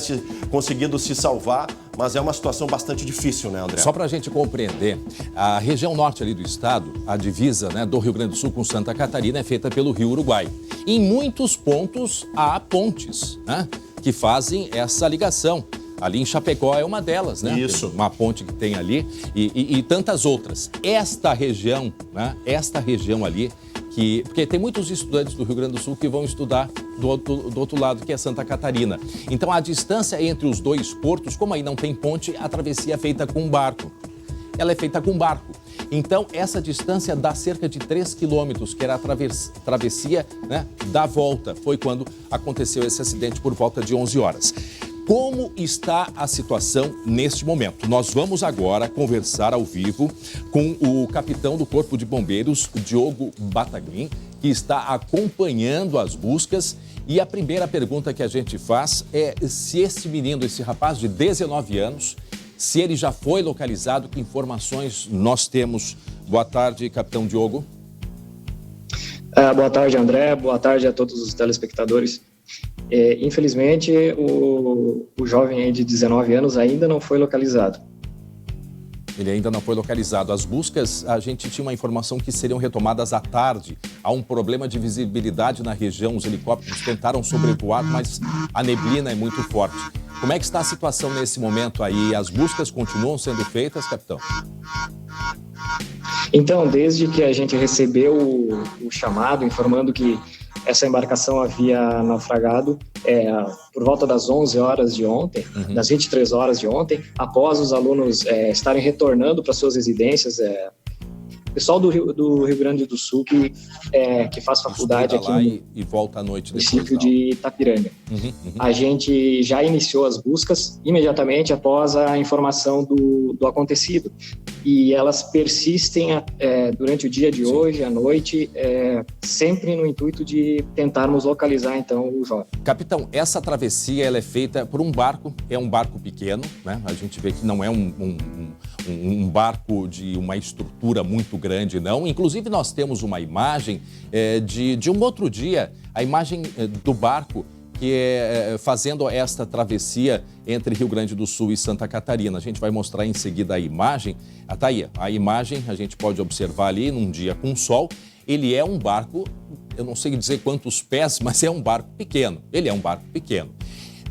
conseguido se salvar, mas é uma situação bastante difícil, né, André? Só para a gente compreender, a região norte ali do estado, a divisa, né, do Rio Grande do Sul com Santa Catarina é feita pelo Rio Uruguai. Em muitos pontos há pontes, né, que fazem essa ligação. Ali em Chapecó é uma delas, né? Isso. Uma ponte que tem ali e tantas outras. Esta região, né? Esta região ali, porque tem muitos estudantes do Rio Grande do Sul que vão estudar do outro lado, que é Santa Catarina. Então, a distância entre os dois portos, como aí não tem ponte, a travessia é feita com barco. Ela é feita com barco. Então, essa distância dá cerca de 3 quilômetros, que era a travessia, né, da volta. Foi quando aconteceu esse acidente por volta de 11 horas. Como está a situação neste momento? Nós vamos agora conversar ao vivo com o capitão do Corpo de Bombeiros, Diogo Bataglin, que está acompanhando as buscas. E a primeira pergunta que a gente faz é se esse menino, esse rapaz de 19 anos, se ele já foi localizado, que informações nós temos. Boa tarde, capitão Diogo. Boa tarde, André. Boa tarde a todos os telespectadores. Infelizmente, o jovem aí de 19 anos ainda não foi localizado. Ele ainda não foi localizado. As buscas, a gente tinha uma informação que seriam retomadas à tarde. Há um problema de visibilidade na região. Os helicópteros tentaram sobrevoar, mas a neblina é muito forte. Como é que está a situação nesse momento aí? As buscas continuam sendo feitas, capitão? Então, desde que a gente recebeu o chamado informando que essa embarcação havia naufragado por volta das 11 horas de ontem, das 23 horas de ontem, após os alunos estarem retornando para suas residências. Pessoal do Rio Grande do Sul que faz faculdade aqui no e volta à noite depois, município de Itapiranga. A gente já iniciou as buscas imediatamente após a informação do acontecido. E elas persistem durante o dia de hoje, à noite, sempre no intuito de tentarmos localizar, então, o jovem. Capitão, essa travessia ela é feita por um barco, é um barco pequeno, né? A gente vê que não é um barco de uma estrutura muito grande, não. Inclusive, nós temos uma imagem de um outro dia, a imagem do barco que é fazendo esta travessia entre Rio Grande do Sul e Santa Catarina. A gente vai mostrar em seguida a imagem. Tá aí, a imagem a gente pode observar ali num dia com sol. Ele é um barco eu não sei dizer quantos pés, mas é um barco pequeno. Ele é um barco pequeno.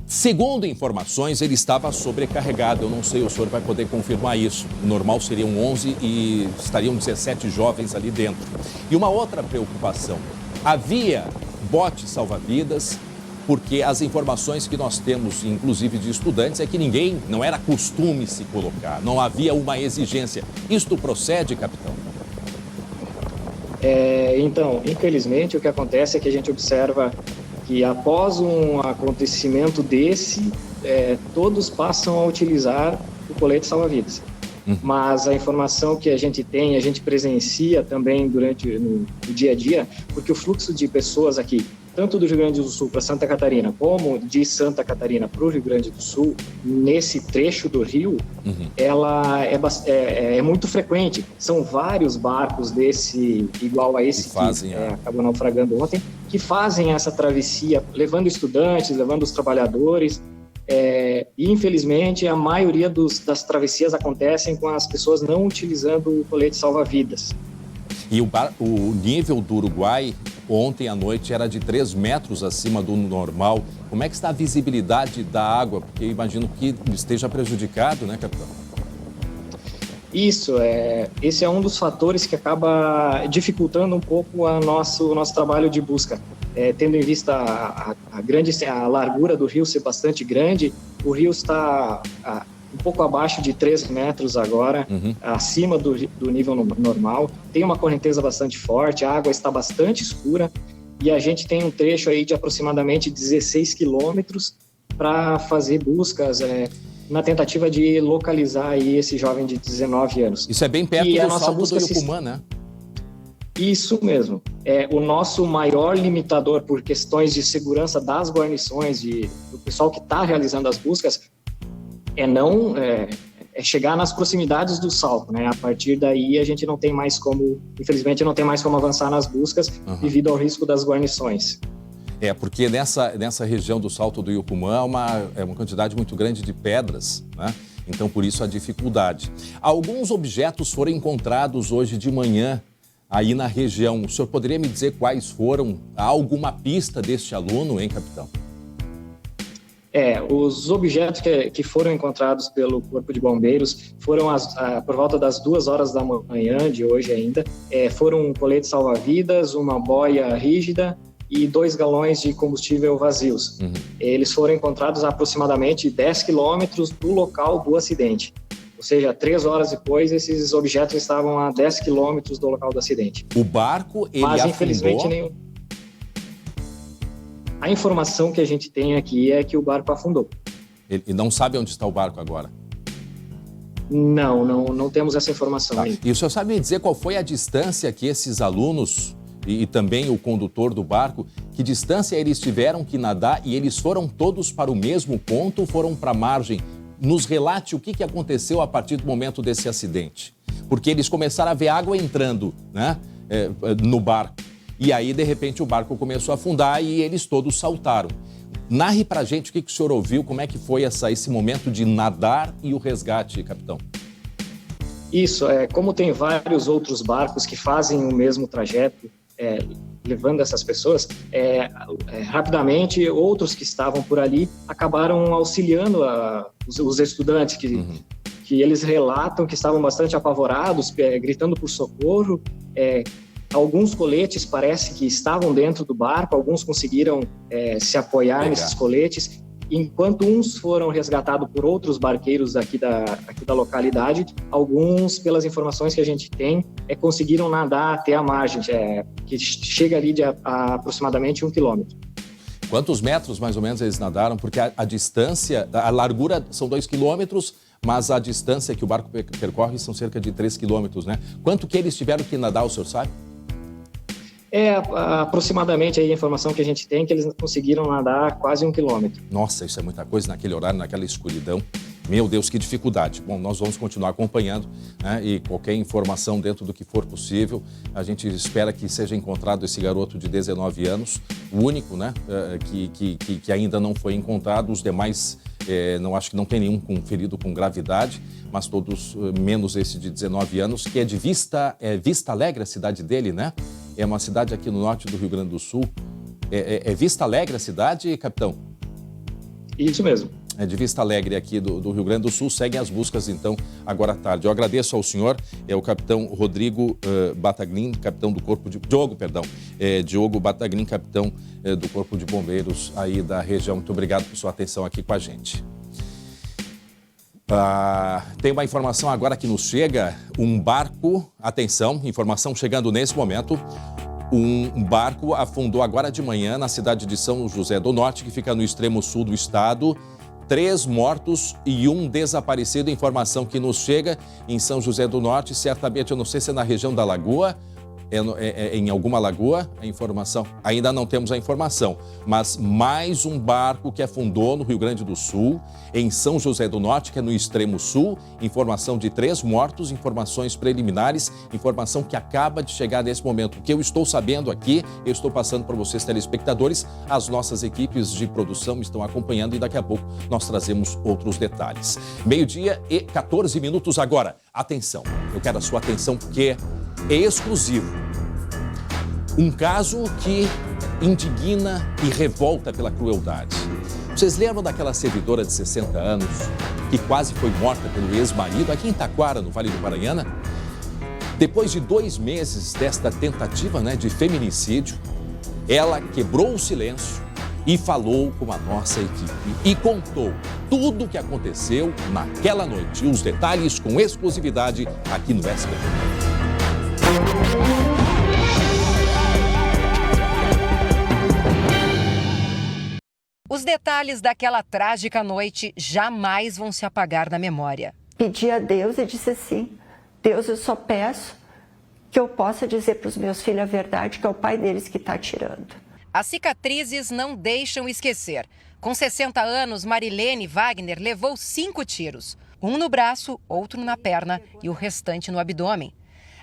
Segundo informações, ele estava sobrecarregado. Eu não sei, o senhor vai poder confirmar isso. O normal seriam 11 e estariam 17 jovens ali dentro. E uma outra preocupação, havia bote salva-vidas, porque as informações que nós temos, inclusive de estudantes, é que ninguém, não era costume se colocar, não havia uma exigência. Isto procede, capitão? Então, infelizmente, o que acontece é que a gente observa que após um acontecimento desse, todos passam a utilizar o colete salva-vidas. Mas a informação que a gente tem, a gente presencia também durante no dia a dia, porque o fluxo de pessoas aqui, tanto do Rio Grande do Sul para Santa Catarina, como de Santa Catarina para o Rio Grande do Sul, nesse trecho do rio, ela é muito frequente. São vários barcos desse, igual a esse que acabou naufragando ontem, que fazem essa travessia, levando estudantes, levando os trabalhadores. E infelizmente a maioria das travessias acontecem com as pessoas não utilizando o colete salva-vidas. E o nível do Uruguai ontem à noite era de 3 metros acima do normal. Como é que está a visibilidade da água? Porque eu imagino que esteja prejudicado, né, capitão? Isso, esse é um dos fatores que acaba dificultando um pouco o nosso trabalho de busca. Tendo em vista a largura do rio ser bastante grande, o rio está um pouco abaixo de 3 metros agora, acima do nível normal. Tem uma correnteza bastante forte, a água está bastante escura e a gente tem um trecho aí de aproximadamente 16 quilômetros para fazer buscas na tentativa de localizar aí esse jovem de 19 anos. Isso é bem perto do salto do Iucumã, né? Isso mesmo. O nosso maior limitador por questões de segurança das guarnições, do pessoal que está realizando as buscas, é chegar nas proximidades do salto, né? A partir daí a gente não tem mais como, infelizmente, não tem mais como avançar nas buscas devido ao risco das guarnições. Porque nessa região do Salto do Iucumã é uma quantidade muito grande de pedras, né? Então, por isso a dificuldade. Alguns objetos foram encontrados hoje de manhã aí na região. O senhor poderia me dizer quais foram? Há alguma pista deste aluno, hein, capitão? Os objetos que foram encontrados pelo Corpo de Bombeiros foram por volta das 2 horas da manhã de hoje ainda. Foram um colete salva-vidas, uma boia rígida e 2 galões de combustível vazios. Eles foram encontrados a aproximadamente 10 quilômetros do local do acidente. Ou seja, 3 horas depois, esses objetos estavam a 10 quilômetros do local do acidente. O barco, ele Mas, afundou? Infelizmente, a informação que a gente tem aqui é que o barco afundou. E não sabe onde está o barco agora? Não temos essa informação ainda. E o senhor sabe me dizer qual foi a distância que esses alunos e também o condutor do barco, que distância eles tiveram que nadar e eles foram todos para o mesmo ponto ou foram para a margem? Nos relate o que aconteceu a partir do momento desse acidente. Porque eles começaram a ver água entrando, né, no barco. E aí, de repente, o barco começou a afundar e eles todos saltaram. Narre pra gente o que o senhor ouviu, como é que foi esse momento de nadar e o resgate, capitão. Isso, como tem vários outros barcos que fazem o mesmo trajeto, levando essas pessoas, rapidamente outros que estavam por ali acabaram auxiliando os estudantes que eles relatam que estavam bastante apavorados, gritando por socorro. Alguns coletes parece que estavam dentro do barco, alguns conseguiram se apoiar nesses coletes, enquanto uns foram resgatados por outros barqueiros aqui da localidade, alguns, pelas informações que a gente tem, conseguiram nadar até a margem, que chega ali de aproximadamente 1 quilômetro. Quantos metros, mais ou menos, eles nadaram? Porque a distância, a largura são 2 quilômetros, mas a distância que o barco percorre são cerca de 3 quilômetros, né? Quanto que eles tiveram que nadar, o senhor sabe? Aproximadamente aí a informação que a gente tem que eles conseguiram nadar quase 1 quilômetro. Nossa, isso é muita coisa naquele horário, naquela escuridão. Meu Deus, que dificuldade. Bom, nós vamos continuar acompanhando, né? E qualquer informação dentro do que for possível, a gente espera que seja encontrado esse garoto de 19 anos, o único, né, que ainda não foi encontrado. Os demais, acho que não tem nenhum ferido com gravidade, mas todos menos esse de 19 anos, que é de Vista Alegre, a cidade dele, né? é uma cidade aqui no norte do Rio Grande do Sul. É Vista Alegre a cidade, capitão? Isso mesmo. É de Vista Alegre aqui do Rio Grande do Sul. Seguem as buscas, então, agora à tarde. Eu agradeço ao senhor, o capitão Rodrigo Bataglin, capitão do Corpo de... Diogo Bataglin, capitão do Corpo de Bombeiros aí da região. Muito obrigado por sua atenção aqui com a gente. Tem uma informação agora que nos chega. Um barco, atenção, informação chegando nesse momento. Um barco afundou agora de manhã na cidade de São José do Norte, que fica no extremo sul do estado. 3 mortos e 1 desaparecido. Informação que nos chega em São José do Norte, certamente, eu não sei se é na região da Lagoa, em alguma lagoa, a informação, ainda não temos a informação, mas mais um barco que afundou no Rio Grande do Sul, em São José do Norte, que é no extremo sul, informação de 3 mortos, informações preliminares, informação que acaba de chegar nesse momento. O que eu estou sabendo aqui, eu estou passando para vocês, telespectadores, as nossas equipes de produção estão acompanhando e daqui a pouco nós trazemos outros detalhes. 12:14 agora. Atenção, eu quero a sua atenção porque é exclusivo. Um caso que indigna e revolta pela crueldade. Vocês lembram daquela servidora de 60 anos que quase foi morta pelo ex-marido aqui em Taquara, no Vale do Paranhana? Depois de 2 meses desta tentativa, de feminicídio, ela quebrou o silêncio e falou com a nossa equipe e contou tudo o que aconteceu naquela noite. E os detalhes com exclusividade aqui no SBT. Os detalhes daquela trágica noite jamais vão se apagar da memória. Pedi a Deus e disse assim: Deus, eu só peço que eu possa dizer para os meus filhos a verdade, que é o pai deles que está atirando. As cicatrizes não deixam esquecer. Com 60 anos, Marilene Wagner levou 5 tiros. Um no braço, outro na perna e o restante no abdômen.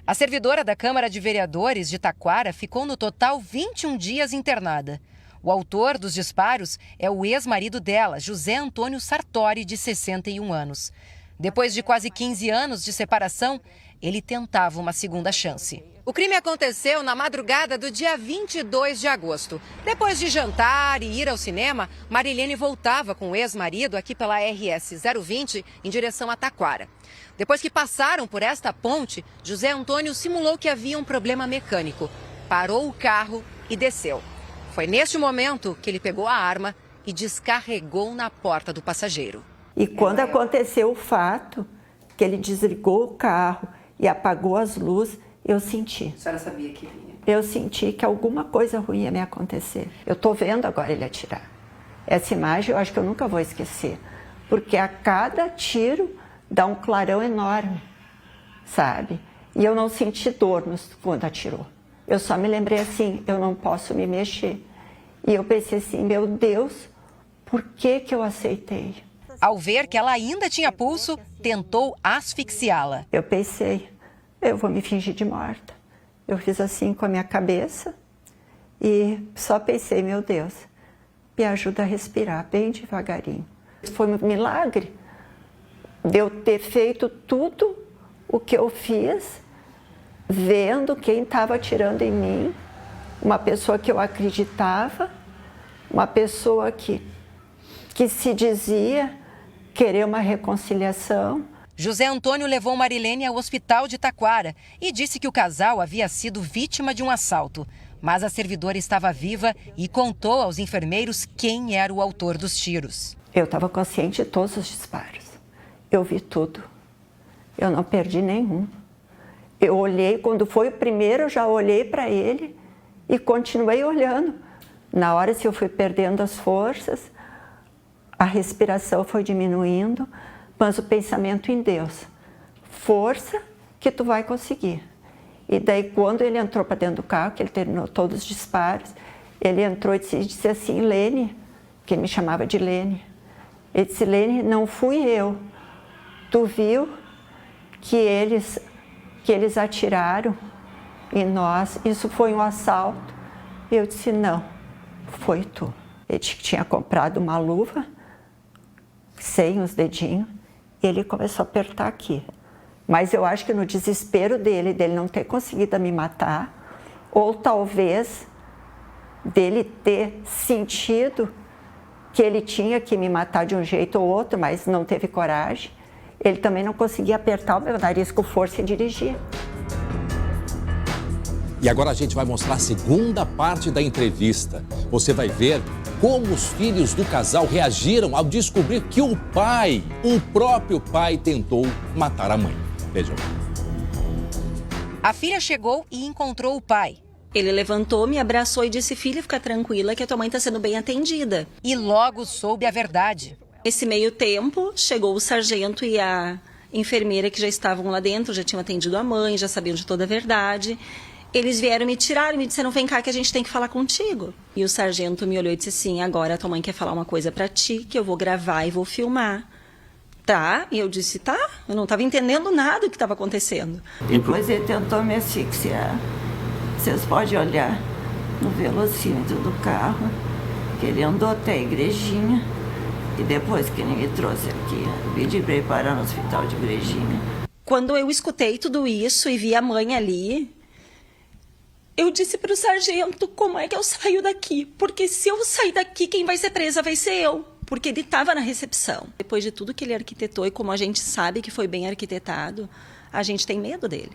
A servidora da Câmara de Vereadores de Taquara ficou no total 21 dias internada. O autor dos disparos é o ex-marido dela, José Antônio Sartori, de 61 anos. Depois de quase 15 anos de separação, ele tentava uma segunda chance. O crime aconteceu na madrugada do dia 22 de agosto. Depois de jantar e ir ao cinema, Marilene voltava com o ex-marido aqui pela RS 020 em direção a Taquara. Depois que passaram por esta ponte, José Antônio simulou que havia um problema mecânico. Parou o carro e desceu. Foi neste momento que ele pegou a arma e descarregou na porta do passageiro. E quando aconteceu o fato, que ele desligou o carro e apagou as luzes, eu senti. A senhora sabia que vinha? Eu senti que alguma coisa ruim ia me acontecer. Eu estou vendo agora ele atirar. Essa imagem eu acho que eu nunca vou esquecer. Porque a cada tiro dá um clarão enorme, sabe? E eu não senti dor quando atirou. Eu só me lembrei assim, eu não posso me mexer. E eu pensei assim, meu Deus, por que eu aceitei? Ao ver que ela ainda tinha pulso, tentou asfixiá-la. Eu pensei, eu vou me fingir de morta. Eu fiz assim com a minha cabeça e só pensei, meu Deus, me ajuda a respirar bem devagarinho. Foi um milagre de eu ter feito tudo o que eu fiz, vendo quem estava atirando em mim, uma pessoa que eu acreditava, uma pessoa que se dizia querer uma reconciliação. José Antônio levou Marilene ao hospital de Taquara e disse que o casal havia sido vítima de um assalto. Mas a servidora estava viva e contou aos enfermeiros quem era o autor dos tiros. Eu estava consciente de todos os disparos. Eu vi tudo. Eu não perdi nenhum. Eu olhei, quando foi o primeiro, eu já olhei para ele e continuei olhando. Na hora que eu fui perdendo as forças, a respiração foi diminuindo, mas o pensamento em Deus. Força que tu vai conseguir. E daí, quando ele entrou para dentro do carro, que ele terminou todos os disparos, ele entrou e disse assim, Lene, que ele me chamava de Lene. Ele disse, Lene, não fui eu. Tu viu que eles atiraram em nós, isso foi um assalto? Eu disse, não, foi tu. Ele tinha comprado uma luva, sem os dedinhos, e ele começou a apertar aqui. Mas eu acho que no desespero dele não ter conseguido me matar, Ou talvez dele ter sentido que ele tinha que me matar de um jeito ou outro, mas não teve coragem. Ele também não conseguia apertar o meu nariz com força e dirigir. E agora a gente vai mostrar a segunda parte da entrevista. Você vai ver como os filhos do casal reagiram ao descobrir que o próprio pai, tentou matar a mãe. Vejam. A filha chegou e encontrou o pai. Ele levantou, me abraçou e disse: filha, fica tranquila que a tua mãe está sendo bem atendida. E logo soube a verdade. Nesse meio tempo, chegou o sargento e a enfermeira que já estavam lá dentro, já tinham atendido a mãe, já sabiam de toda a verdade. Eles vieram me tirar e me disseram: vem cá que a gente tem que falar contigo. E o sargento me olhou e disse assim: agora a tua mãe quer falar uma coisa pra ti, que eu vou gravar e vou filmar. Tá? E eu disse: tá. Eu não estava entendendo nada do que estava acontecendo. Depois ele tentou me asfixiar. Vocês podem olhar no velocímetro do carro, que ele andou até a igrejinha. E depois que ele me trouxe aqui, eu pedi para ele parar no hospital de Igrejinha. Quando eu escutei tudo isso e vi a mãe ali, eu disse para o sargento: como é que eu saio daqui? Porque se eu sair daqui, quem vai ser presa vai ser eu. Porque ele estava na recepção. Depois de tudo que ele arquitetou, e como a gente sabe que foi bem arquitetado, a gente tem medo dele.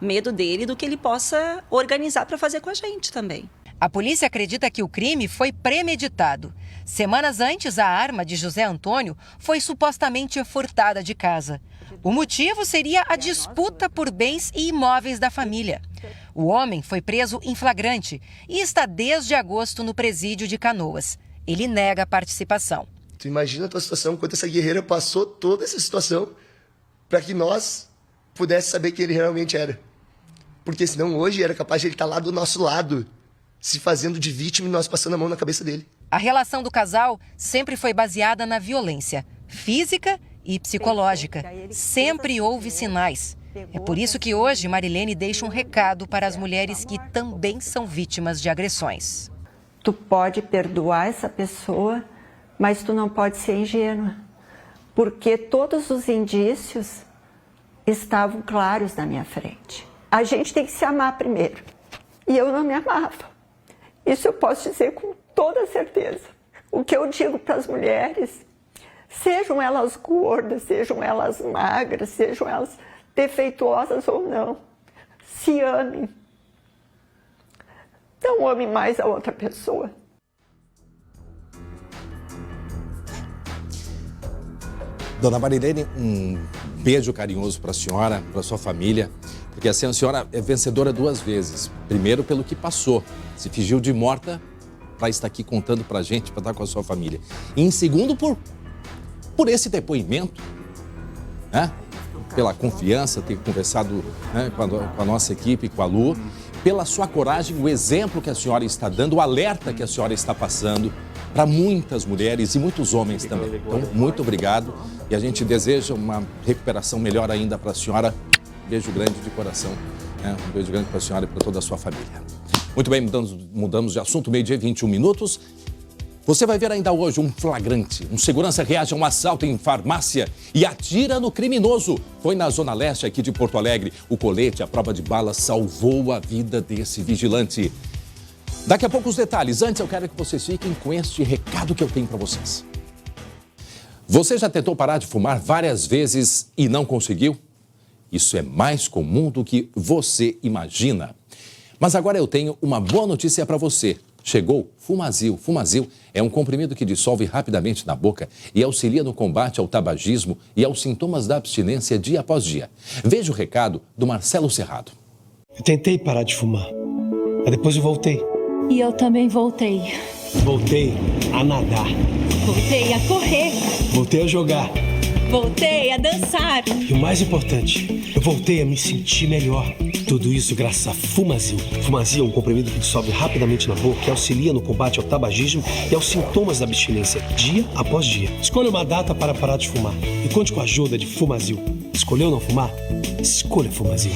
Medo dele e do que ele possa organizar para fazer com a gente também. A polícia acredita que o crime foi premeditado. Semanas antes, a arma de José Antônio foi supostamente furtada de casa. O motivo seria a disputa por bens e imóveis da família. O homem foi preso em flagrante e está desde agosto no presídio de Canoas. Ele nega a participação. Tu imagina a tua situação, quanto essa guerreira passou toda essa situação para que nós pudéssemos saber quem ele realmente era. Porque senão hoje era capaz de ele estar lá do nosso lado, se fazendo de vítima e nós passando a mão na cabeça dele. A relação do casal sempre foi baseada na violência física e psicológica. Sempre houve sinais. É por isso que hoje Marilene deixa um recado para as mulheres que também são vítimas de agressões. Tu pode perdoar essa pessoa, mas tu não pode ser ingênua. Porque todos os indícios estavam claros na minha frente. A gente tem que se amar primeiro. E eu não me amava. Isso eu posso dizer com toda certeza. O que eu digo para as mulheres, sejam elas gordas, sejam elas magras, sejam elas defeituosas ou não, se amem. Não ame mais a outra pessoa. Dona Marilene, um beijo carinhoso para a senhora, para a sua família, porque assim, a senhora é vencedora 2 vezes. Primeiro, pelo que passou, se fingiu de morta para estar aqui contando para a gente, para estar com a sua família. E em segundo, por esse depoimento, né? Pela confiança, ter conversado, né, com a nossa equipe, com a Lu, pela sua coragem, o exemplo que a senhora está dando, o alerta que a senhora está passando para muitas mulheres e muitos homens também. Então, muito obrigado e a gente deseja uma recuperação melhor ainda para a senhora. Beijo grande de coração, né? Um beijo grande para a senhora e para toda a sua família. Muito bem, mudamos de assunto, 12h, 21 minutos. Você vai ver ainda hoje um flagrante. Um segurança reage a um assalto em farmácia e atira no criminoso. Foi na Zona Leste aqui de Porto Alegre. O colete, a prova de bala, salvou a vida desse vigilante. Daqui a pouco os detalhes. Antes eu quero que vocês fiquem com este recado que eu tenho para vocês. Você já tentou parar de fumar várias vezes e não conseguiu? Isso é mais comum do que você imagina. Mas agora eu tenho uma boa notícia para você. Chegou Fumazil. Fumazil é um comprimido que dissolve rapidamente na boca e auxilia no combate ao tabagismo e aos sintomas da abstinência dia após dia. Veja o recado do Marcelo Serrado. Eu tentei parar de fumar, mas depois eu voltei. E eu também voltei. Voltei a nadar. Voltei a correr. Voltei a jogar. Voltei a dançar. E o mais importante, eu voltei a me sentir melhor. Tudo isso graças a Fumazil. Fumazil é um comprimido que dissolve rapidamente na boca, que auxilia no combate ao tabagismo e aos sintomas da abstinência, dia após dia. Escolha uma data para parar de fumar e conte com a ajuda de Fumazil. Escolheu não fumar? Escolha Fumazil.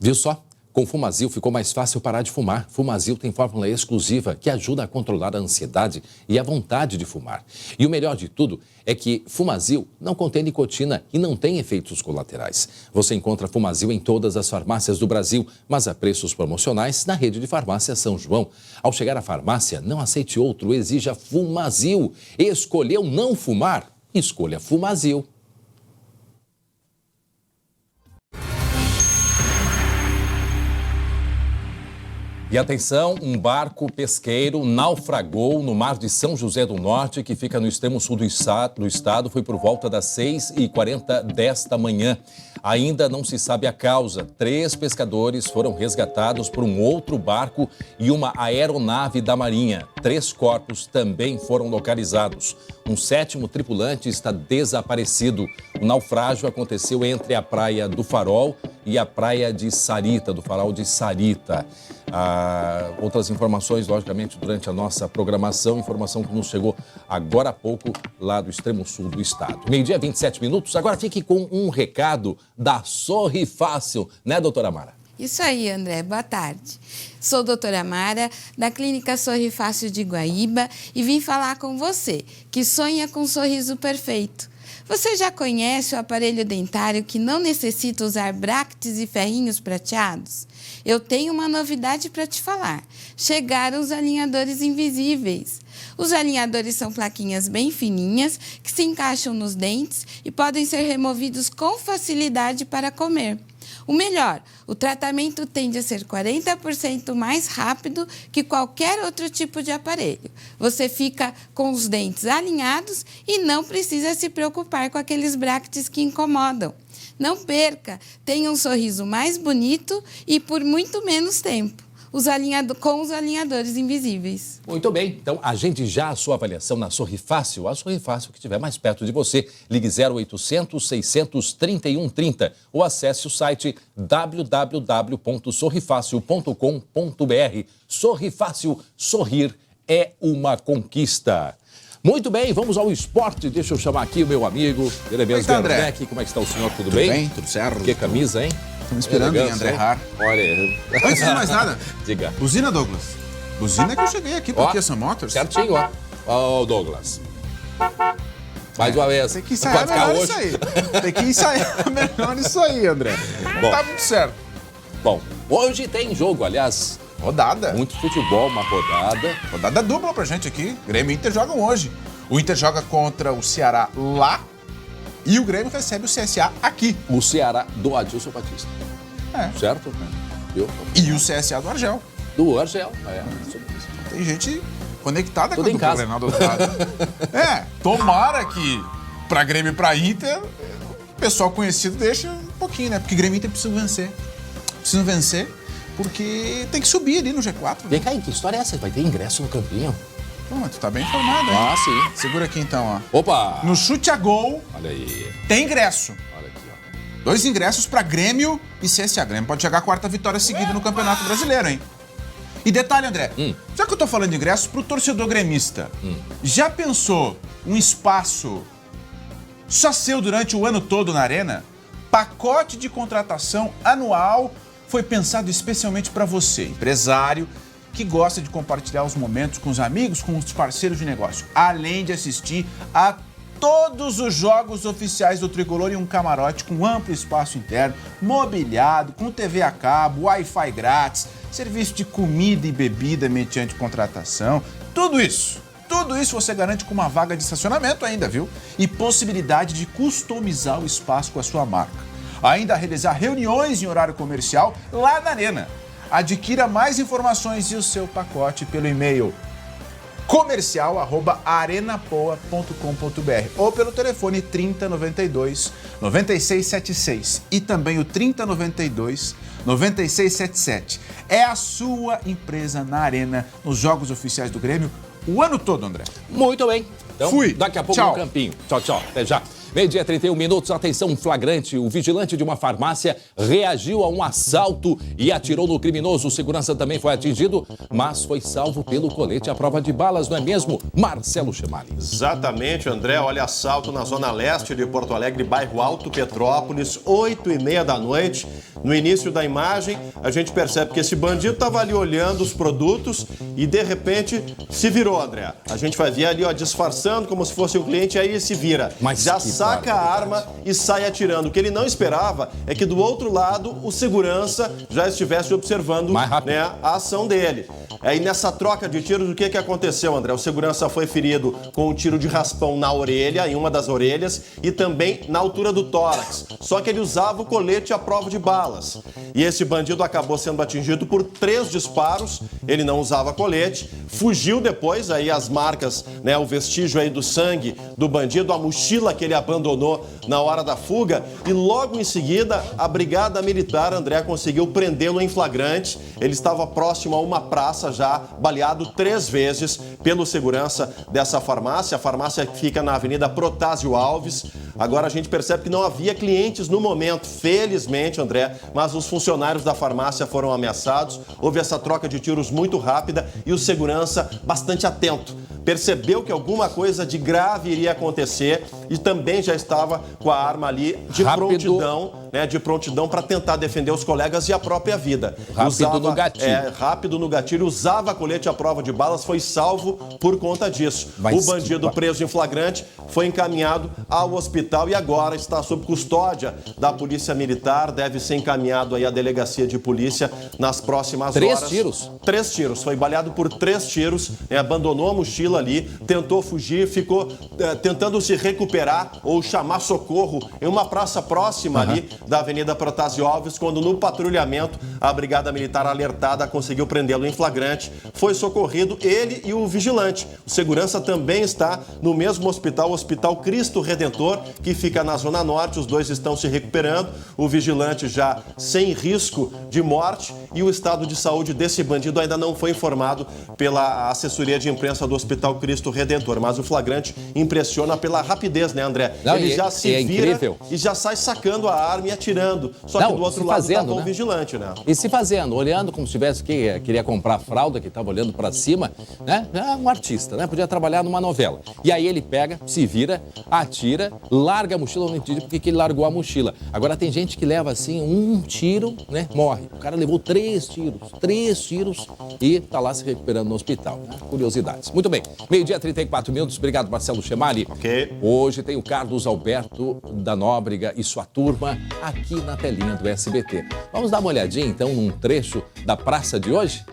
Viu só? Com Fumazil ficou mais fácil parar de fumar. Fumazil tem fórmula exclusiva que ajuda a controlar a ansiedade e a vontade de fumar. E o melhor de tudo é que Fumazil não contém nicotina e não tem efeitos colaterais. Você encontra Fumazil em todas as farmácias do Brasil, mas a preços promocionais na rede de farmácia São João. Ao chegar à farmácia, não aceite outro, exija Fumazil. Escolheu não fumar? Escolha Fumazil. E atenção, um barco pesqueiro naufragou no mar de São José do Norte, que fica no extremo sul do estado. Foi por volta das 6h40 desta manhã. Ainda não se sabe a causa. 3 pescadores foram resgatados por um outro barco e uma aeronave da Marinha. 3 corpos também foram localizados. Um 7º tripulante está desaparecido. O naufrágio aconteceu entre a praia do Farol e a praia de Sarita, do Farol de Sarita. Outras informações, logicamente, durante a nossa programação, informação que nos chegou agora há pouco lá do extremo sul do estado. 12h, 27 minutos. Agora fique com um recado da Sorri Fácil, né, doutora Mara? Isso aí, André. Boa tarde. Sou doutora Mara, da Clínica Sorri Fácil de Guaíba, e vim falar com você, que sonha com um sorriso perfeito. Você já conhece o aparelho dentário que não necessita usar brackets e ferrinhos prateados? Eu tenho uma novidade para te falar. Chegaram os alinhadores invisíveis. Os alinhadores são plaquinhas bem fininhas que se encaixam nos dentes e podem ser removidos com facilidade para comer. O melhor, o tratamento tende a ser 40% mais rápido que qualquer outro tipo de aparelho. Você fica com os dentes alinhados e não precisa se preocupar com aqueles brackets que incomodam. Não perca, tenha um sorriso mais bonito e por muito menos tempo. Com os alinhadores invisíveis. Muito bem, então agende já a sua avaliação na Sorri Fácil, a Sorri Fácil que estiver mais perto de você. Ligue 0800 600 3130 ou acesse o site www.sorrifacil.com.br. Sorri Fácil, sorrir é uma conquista. Muito bem, vamos ao esporte. Deixa eu chamar aqui o meu amigo Jeremias Werneck. Como é que está o senhor? Tudo bem? Tudo bem, tudo certo. Que camisa, hein? Estamos esperando em André Har. Olha. Antes de mais nada, diga. Buzina, Douglas. Buzina que eu cheguei aqui para Kia Sun Motors. Certinho, ó. Ó, Douglas. Mais uma vez. Tem que ensaiar melhor hoje. isso aí. Tem que ensaiar melhor isso aí, André. Bom, tá muito certo. Bom, hoje tem jogo, aliás. Rodada. Muito futebol, uma rodada. Rodada dupla pra gente aqui. Grêmio e Inter jogam hoje. O Inter joga contra o Ceará lá e o Grêmio recebe o CSA aqui. O Ceará do Adilson Batista. É. Certo? E o CSA do Argel. Do Argel, Tem gente conectada tudo com em o casa. Grenal do outro lado. Tomara que pra Grêmio e pra Inter, o pessoal conhecido deixa um pouquinho, né? Porque Grêmio e Inter precisam vencer. Precisam vencer porque tem que subir ali no G4. Né? Vem cá, que história é essa? Vai ter ingresso no Campinho? Pô, mas tu tá bem informado, hein? Ah, sim. Segura aqui então, ó. Opa! No chute a gol, olha aí, tem ingresso. Olha aqui, ó. 2 ingressos pra Grêmio e CSA. Grêmio pode chegar a 4ª vitória seguida no Campeonato Brasileiro, hein? E detalhe, André, já que eu tô falando de ingressos pro torcedor gremista, já pensou um espaço só seu durante o ano todo na Arena? Pacote de contratação anual foi pensado especialmente para você, empresário, que gosta de compartilhar os momentos com os amigos, com os parceiros de negócio, além de assistir a todos os jogos oficiais do Tricolor em um camarote com amplo espaço interno, mobiliado, com TV a cabo, Wi-Fi grátis, serviço de comida e bebida mediante contratação, tudo isso você garante com uma vaga de estacionamento ainda, viu? E possibilidade de customizar o espaço com a sua marca. Ainda realizar reuniões em horário comercial lá na Arena. Adquira mais informações e o seu pacote pelo e-mail comercial@arenapoa.com.br ou pelo telefone 3092 9676 e também o 3092 9677. É a sua empresa na Arena, nos jogos oficiais do Grêmio, o ano todo, André. Muito bem. Então, fui. Daqui a pouco no Campinho. Tchau, tchau. Até já. Meio-dia, 31 minutos, atenção, flagrante. O vigilante de uma farmácia reagiu a um assalto e atirou no criminoso. O segurança também foi atingido, mas foi salvo pelo colete à prova de balas, não é mesmo, Marcelo Chemali? Exatamente, André. Olha, assalto na zona leste de Porto Alegre, bairro Alto Petrópolis, 8h30 da noite. No início da imagem, a gente percebe que esse bandido estava ali olhando os produtos e, de repente, se virou, André. A gente vai ver ali, ó, disfarçando como se fosse um cliente, aí ele se vira. Mas já saca a arma e sai atirando. O que ele não esperava é que, do outro lado, o segurança já estivesse observando, né, a ação dele. Aí, nessa troca de tiros, o que aconteceu, André? O segurança foi ferido com um tiro de raspão na orelha, em uma das orelhas, e também na altura do tórax. Só que ele usava o colete à prova de balas. E esse bandido acabou sendo atingido por 3 disparos. Ele não usava colete, fugiu depois, aí as marcas, né, o vestígio aí do sangue do bandido, a mochila que ele abandonou na hora da fuga. E logo em seguida, a Brigada Militar, André, conseguiu prendê-lo em flagrante. Ele estava próximo a uma praça, já baleado 3 vezes pelo segurança dessa farmácia. A farmácia fica na Avenida Protásio Alves. Agora a gente percebe que não havia clientes no momento, felizmente, André, mas os funcionários da farmácia foram ameaçados. Houve essa troca de tiros muito rápida e o segurança bastante atento. Percebeu que alguma coisa de grave iria acontecer e também já estava com a arma ali de prontidão, né, de prontidão para tentar defender os colegas e a própria vida. Rápido no gatilho. Rápido no gatilho, usava colete à prova de balas, foi salvo por conta disso. O bandido preso em flagrante foi encaminhado ao hospital e agora está sob custódia da Polícia Militar, deve ser encaminhado aí à delegacia de polícia nas próximas horas. 3 tiros? 3 tiros, foi baleado por 3 tiros, né, abandonou a mochila ali, tentou fugir, ficou tentando se recuperar ou chamar socorro em uma praça próxima ali da Avenida Protásio Alves, quando no patrulhamento a Brigada Militar alertada conseguiu prendê-lo em flagrante. Foi socorrido ele e o vigilante. O segurança também está no mesmo hospital, o Hospital Cristo Redentor, que fica na Zona Norte. Os dois estão se recuperando, o vigilante já sem risco de morte, e o estado de saúde desse bandido ainda não foi informado pela assessoria de imprensa do Hospital Cristo Redentor, mas o flagrante impressiona pela rapidez, né, André? Não, ele já se vira incrível. E já sai sacando a arma e atirando. Só que do outro lado estava o vigilante, né? E se fazendo, olhando como se tivesse que queria comprar fralda, que estava olhando para cima, né? É um artista, né? Podia trabalhar numa novela. E aí ele pega, se vira, atira, larga a mochila. Eu não entendi porque que ele largou a mochila. Agora tem gente que leva assim um tiro, né? Morre. O cara levou 3 tiros e tá lá se recuperando no hospital. Né? Curiosidades. Muito bem. Meio-dia, 34 minutos. Obrigado, Marcelo Chemali. Ok. Hoje tem o Carlos Alberto da Nóbrega e sua turma aqui na telinha do SBT. Vamos dar uma olhadinha, então, num trecho da praça de hoje?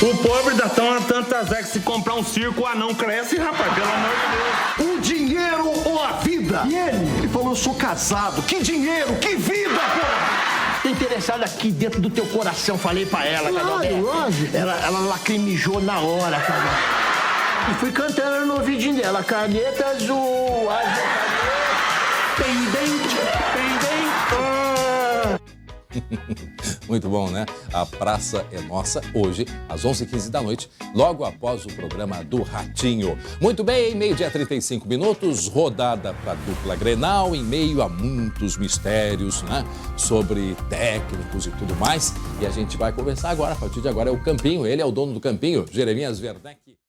O pobre dá tantas vezes que se comprar um circo, o anão cresce, rapaz, pelo amor de Deus. O dinheiro ou a vida? E ele falou, eu sou casado. Que dinheiro, que vida, pô! Tô interessado aqui dentro do teu coração, falei pra ela. Lógico. Ela lacrimejou na hora, cara. E fui cantando no ouvidinho dela, caneta azul, azul, pendente, Muito bom, né? A Praça é Nossa, hoje, às 11h15 da noite, logo após o programa do Ratinho. Muito bem, meio-dia, 35 minutos, rodada para a dupla Grenal, em meio a muitos mistérios, né? Sobre técnicos e tudo mais. E a gente vai conversar agora, a partir de agora é o Campinho, ele é o dono do Campinho, Jeremias Werneck.